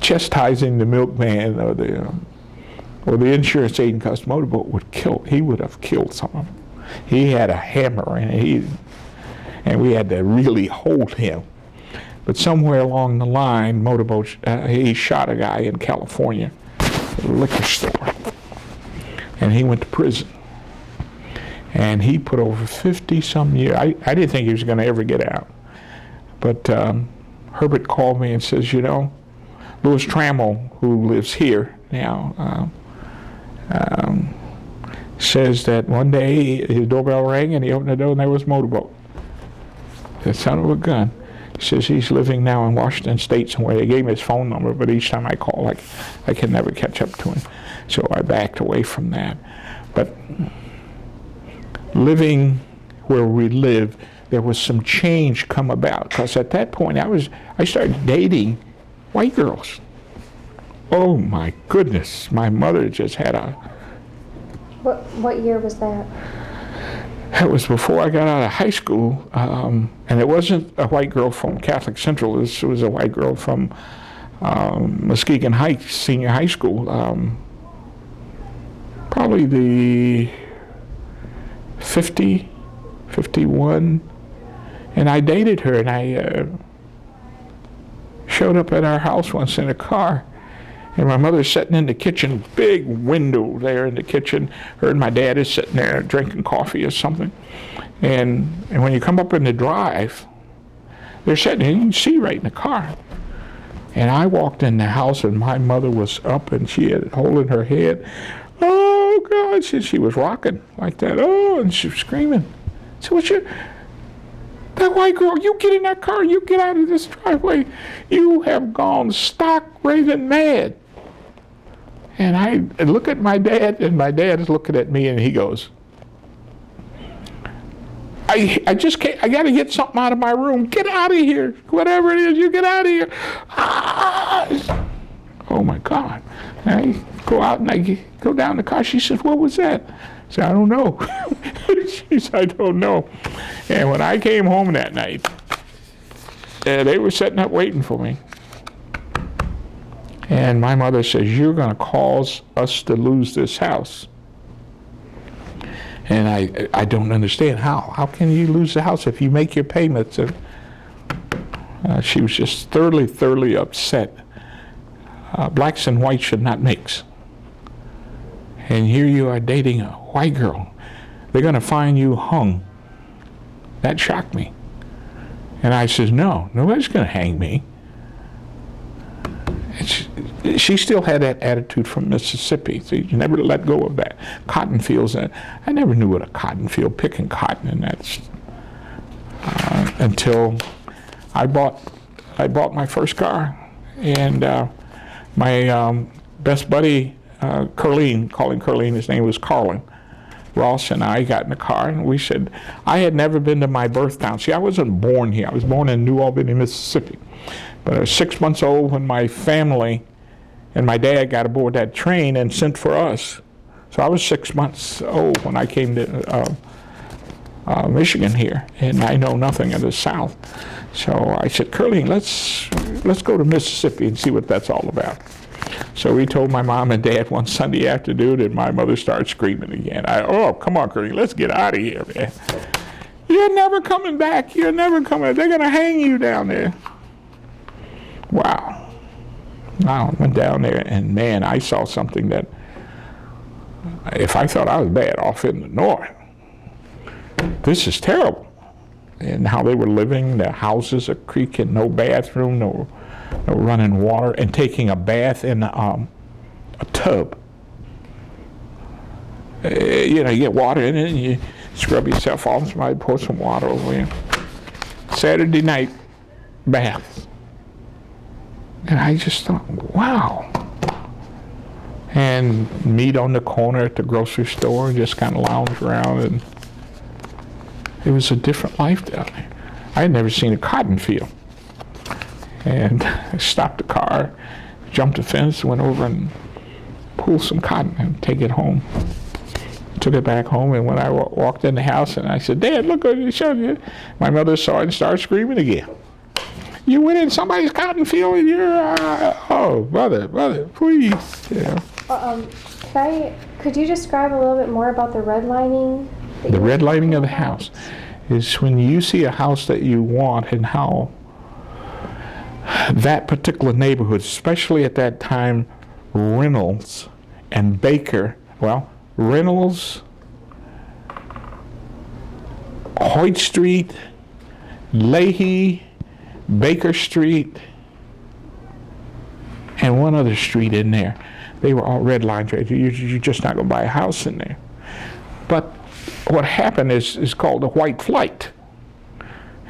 chastising the milkman or the insurance agent, because Motorboat would have killed someone. He had a hammer and we had to really hold him. But somewhere along the line, Motorboat, he shot a guy in California at a liquor store, and he went to prison. And he put over 50-some years. I didn't think he was going to ever get out. But Herbert called me and says, you know, Louis Trammell, who lives here now, says that one day his doorbell rang and he opened the door and there was a motorboat. The son of a gun. He says he's living now in Washington State somewhere. They gave me his phone number, but each time I call, I can never catch up to him. So I backed away from that. But living where we live, there was some change come about, because at that point I started dating white girls. Oh my goodness, my mother just had a... What year was that? It was before I got out of high school, and it wasn't a white girl from Catholic Central. It was a white girl from Muskegon Heights Senior High School. Probably the 50, 51, and I dated her, and I showed up at our house once in a car, and my mother's sitting in the kitchen, big window there in the kitchen. Her and my dad is sitting there drinking coffee or something, and when you come up in the drive, they're sitting there, you can see right in the car. And I walked in the house, and my mother was up, and she had a hole in her head. Oh God, she was rocking like that. Oh, and she was screaming. So what's your... That white girl, you get in that car, you get out of this driveway. You have gone stock raving mad. And I look at my dad, and my dad is looking at me, and he goes, I just can't, I got to get something out of my room. Get out of here. Whatever it is, you get out of here. Ah! Oh my God. And I go out and I go down the car. She says, what was that? I said, I don't know. She said, I don't know. And when I came home that night, they were sitting up waiting for me. And my mother says, you're going to cause us to lose this house. And I don't understand how. How can you lose the house if you make your payments? And she was just thoroughly upset. Blacks and whites should not mix. And here you are dating a white girl. They're going to find you hung. That shocked me. And I says, no, nobody's going to hang me. She still had that attitude from Mississippi. So you never let go of that. Cotton fields. I never knew what a cotton field, picking cotton, and that's until I bought my first car. And my best buddy, Curleen, calling Curleen, his name was Carlin Ross, and I got in the car, and we said, I had never been to my birth town. See, I wasn't born here. I was born in New Albany, Mississippi. But I was 6 months old when my family and my dad got aboard that train and sent for us. So I was 6 months old when I came to Michigan here, and I know nothing of the South. So I said, Curleen, let's go to Mississippi and see what that's all about. So we told my mom and dad one Sunday afternoon, and my mother started screaming again. Oh, come on, Curleen, let's get out of here, man. You're never coming back. You're never coming. They're going to hang you down there. Wow. I went down there, and man, I saw something that, if I thought I was bad off in the north, this is terrible. And how they were living, their houses are creaking, no bathroom, no running water, and taking a bath in a tub. You get water in it, and you scrub yourself off, somebody pour some water over you. Saturday night bath. And I just thought, wow. And meet on the corner at the grocery store and just kind of lounge around, and it was a different life down there. I had never seen a cotton field. And I stopped the car, jumped the fence, went over and pulled some cotton and take it home. Took it back home, and when I walked in the house and I said, Dad, look what I showed you, my mother saw it and started screaming again. You went in somebody's cotton field and you're, oh, brother, please. Could you describe a little bit more about the redlining? The redlining of the house is when you see a house that you want and how that particular neighborhood, especially at that time, Reynolds and Baker, Reynolds, Hoyt Street, Leahy, Baker Street, and one other street in there. They were all red lines. You're just not going to buy a house in there. But what happened is called the white flight.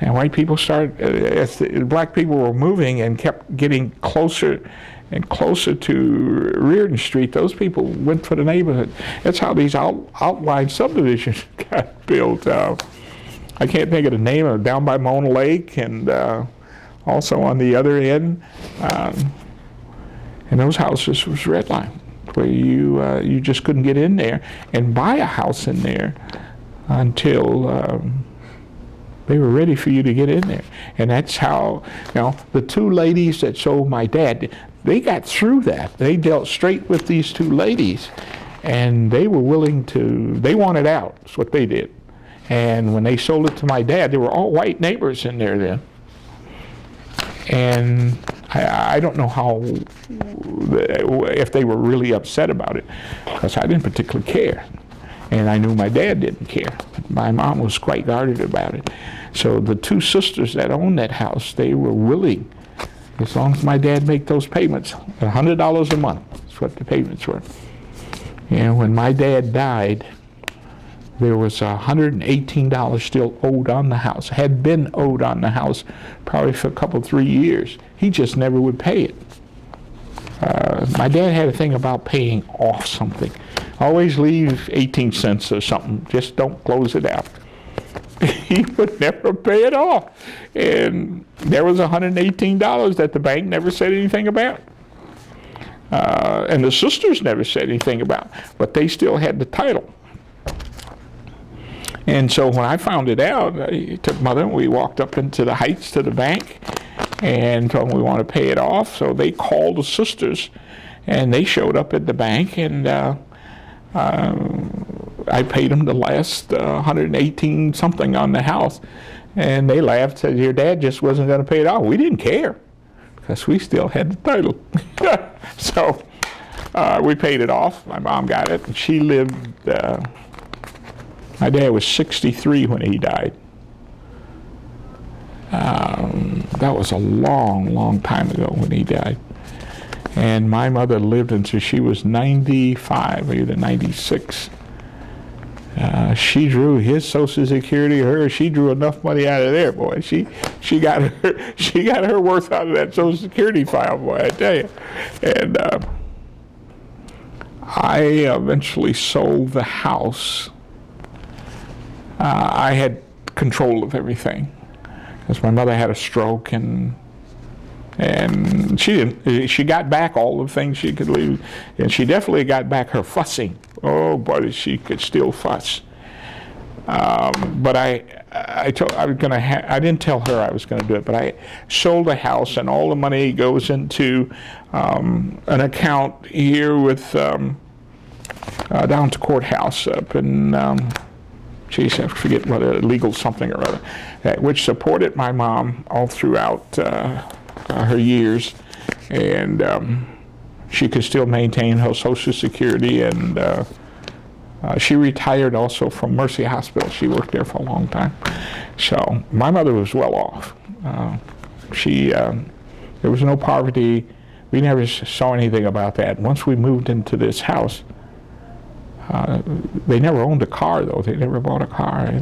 And white people started, as the black people were moving and kept getting closer and closer to Reardon Street, those people went for the neighborhood. That's how these outline subdivisions got built. I can't think of the name of it, down by Mona Lake and also on the other end. And those houses was redlined, where you just couldn't get in there and buy a house in there until they were ready for you to get in there. And that's how, the two ladies that sold my dad, they got through that. They dealt straight with these two ladies, and they were willing to, they wanted out. That's what they did. And when they sold it to my dad, there were all white neighbors in there then. And I don't know if they were really upset about it, because I didn't particularly care. And I knew my dad didn't care. My mom was quite guarded about it. So the two sisters that owned that house, they were willing, as long as my dad made those payments, $100 a month. That's what the payments were. And when my dad died, there was $118 still owed on the house, had been owed on the house probably for a couple, 3 years. He just never would pay it. My dad had a thing about paying off something. Always leave 18 cents or something. Just don't close it out. He would never pay it off. And there was $118 that the bank never said anything about. And the sisters never said anything about. But they still had the title. And so when I found it out, I took Mother and we walked up into the Heights to the bank and told them we want to pay it off. So they called the sisters and they showed up at the bank, and I paid them the last 118 something on the house. And they laughed, said, your dad just wasn't going to pay it off. We didn't care because we still had the title. So we paid it off. My mom got it, and she lived, my dad was 63 when he died. That was a long, long time ago when he died. And my mother lived until she was 95, either 96. She drew his Social Security, she drew enough money out of there, boy. She got her worth out of that Social Security file, boy, I tell you. And I eventually sold the house. I had control of everything because my mother had a stroke, and she got back all the things she could leave, and she definitely got back her fussing. Oh, boy, she could still fuss. But I didn't tell her I was going to do it, but I sold the house, and all the money goes into an account here with down at the courthouse up in, I forget what, legal something or other, which supported my mom all throughout her years, and she could still maintain her Social Security, and she retired also from Mercy Hospital. She worked there for a long time. So my mother was well off. There was no poverty. We never saw anything about that. Once we moved into this house, they never owned a car, though. They never bought a car.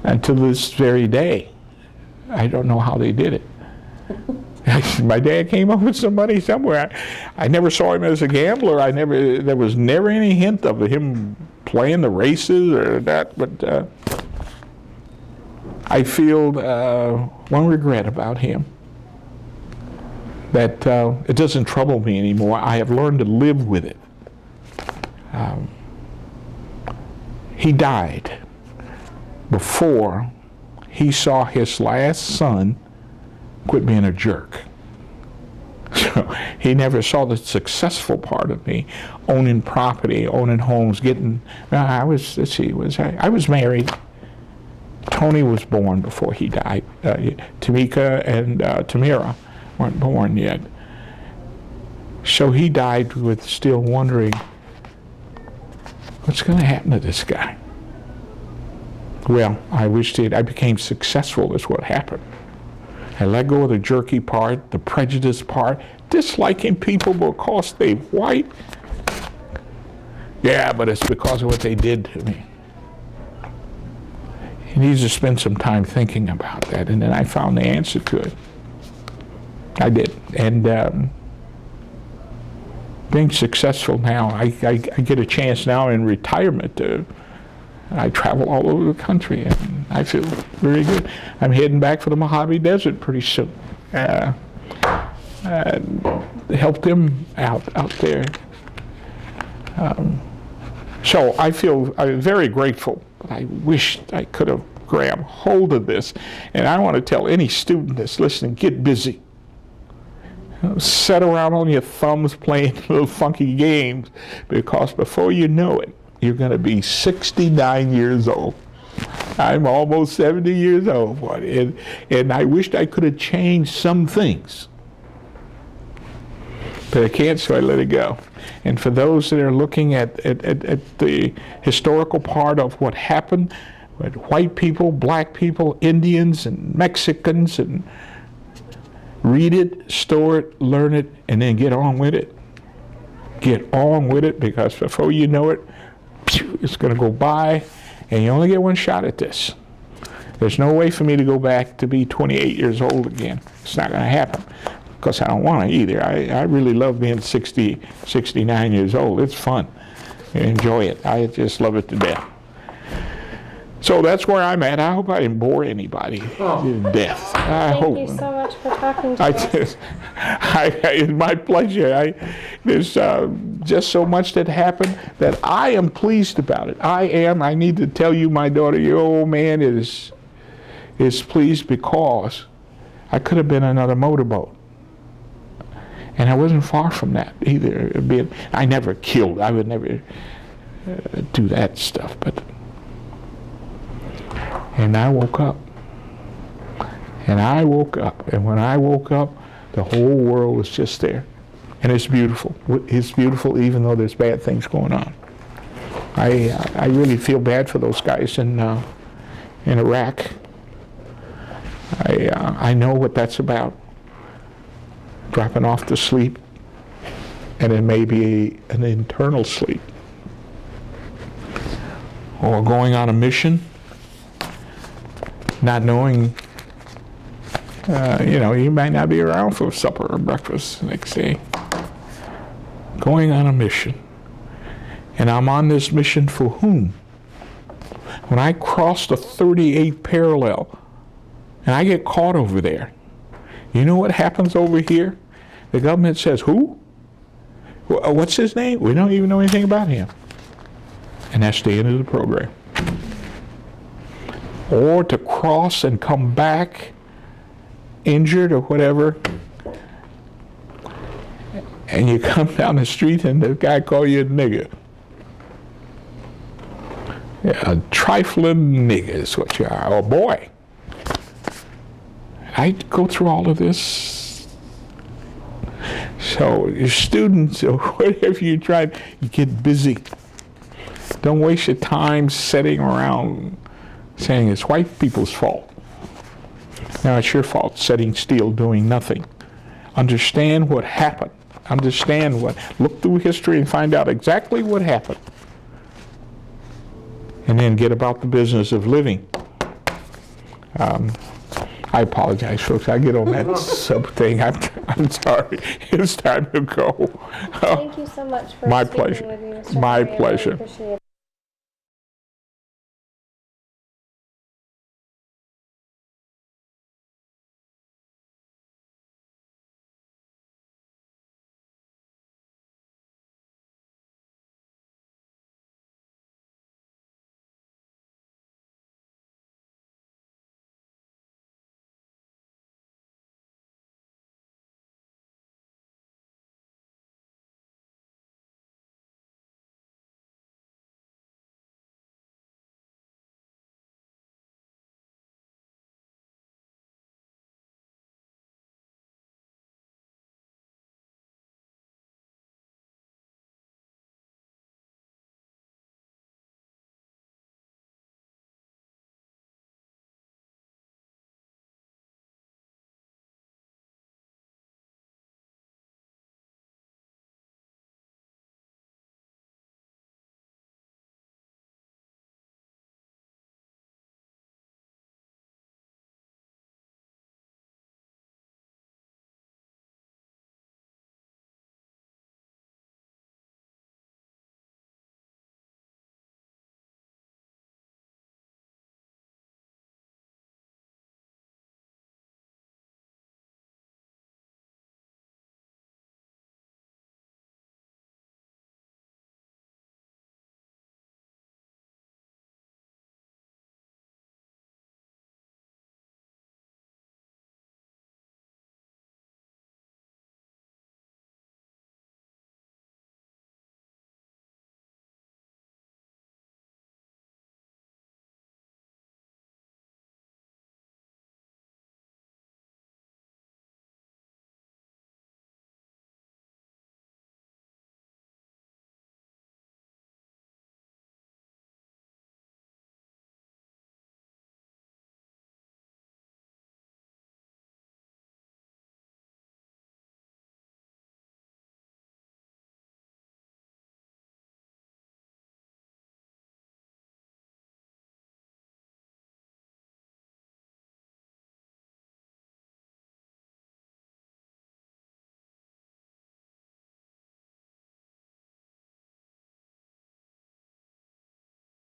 And to this very day, I don't know how they did it. My dad came up with some money somewhere. I never saw him as a gambler. There was never any hint of him playing the races or that, but I feel one regret about him, that it doesn't trouble me anymore. I have learned to live with it. He died before he saw his last son quit being a jerk. So he never saw the successful part of me, owning property, owning homes, I was married. Tony was born before he died. Tamika and Tamira weren't born yet. So he died with still wondering, what's going to happen to this guy? Well, I became successful is what happened. and let go of the jerky part, the prejudice part, disliking people because they're white. Yeah, but it's because of what they did to me. He needs to spend some time thinking about that, and then I found the answer to it. I did, and being successful now, I get a chance now in retirement to. I travel all over the country, and I feel very good. I'm heading back for the Mojave Desert pretty soon. Help them out there. So I feel very grateful, but I wish I could have grabbed hold of this. And I want to tell any student that's listening, get busy. Sit around on your thumbs playing little funky games, because before you know it, you're going to be 69 years old. I'm almost 70 years old, boy, and I wished I could have changed some things. But I can't, so I let it go. And for those that are looking at the historical part of what happened with white people, black people, Indians, and Mexicans, and read it, store it, learn it, and then get on with it. Get on with it, because before you know it, it's going to go by, and you only get one shot at this. There's no way for me to go back to be 28 years old again. It's not going to happen, because I don't want to either. I really love being 60, 69 years old. It's fun. I enjoy it. I just love it to death. So that's where I'm at. I hope I didn't bore anybody to death. Thank you so much for talking to us. It's my pleasure. There's just so much that happened that I am pleased about it. I am. I need to tell you, my daughter, your old man is pleased, because I could have been another motorboat. And I wasn't far from that either. I never killed. I would never do that stuff. And I woke up. And when I woke up, the whole world was just there. And it's beautiful. It's beautiful even though there's bad things going on. I really feel bad for those guys in Iraq. I know what that's about. Dropping off to sleep, and it may be an internal sleep. Or going on a mission, not knowing, you might not be around for supper or breakfast the next day. Going on a mission. And I'm on this mission for whom? When I cross the 38th parallel, and I get caught over there, you know what happens over here? The government says, who? What's his name? We don't even know anything about him. And that's the end of the program. Or to cross and come back injured or whatever, and you come down the street and the guy call you a nigger. Yeah, a trifling nigger is what you are, or boy. I go through all of this. So your students, or whatever you try, you get busy. Don't waste your time sitting around saying it's white people's fault. Now it's your fault, sitting still, doing nothing. Understand what happened. Look through history and find out exactly what happened. And then get about the business of living. I apologize, folks. I get on that sub thing. I'm sorry. It's time to go. Thank you so much for My speaking pleasure. with me, Mr. My Perry. I really pleasure. appreciate it.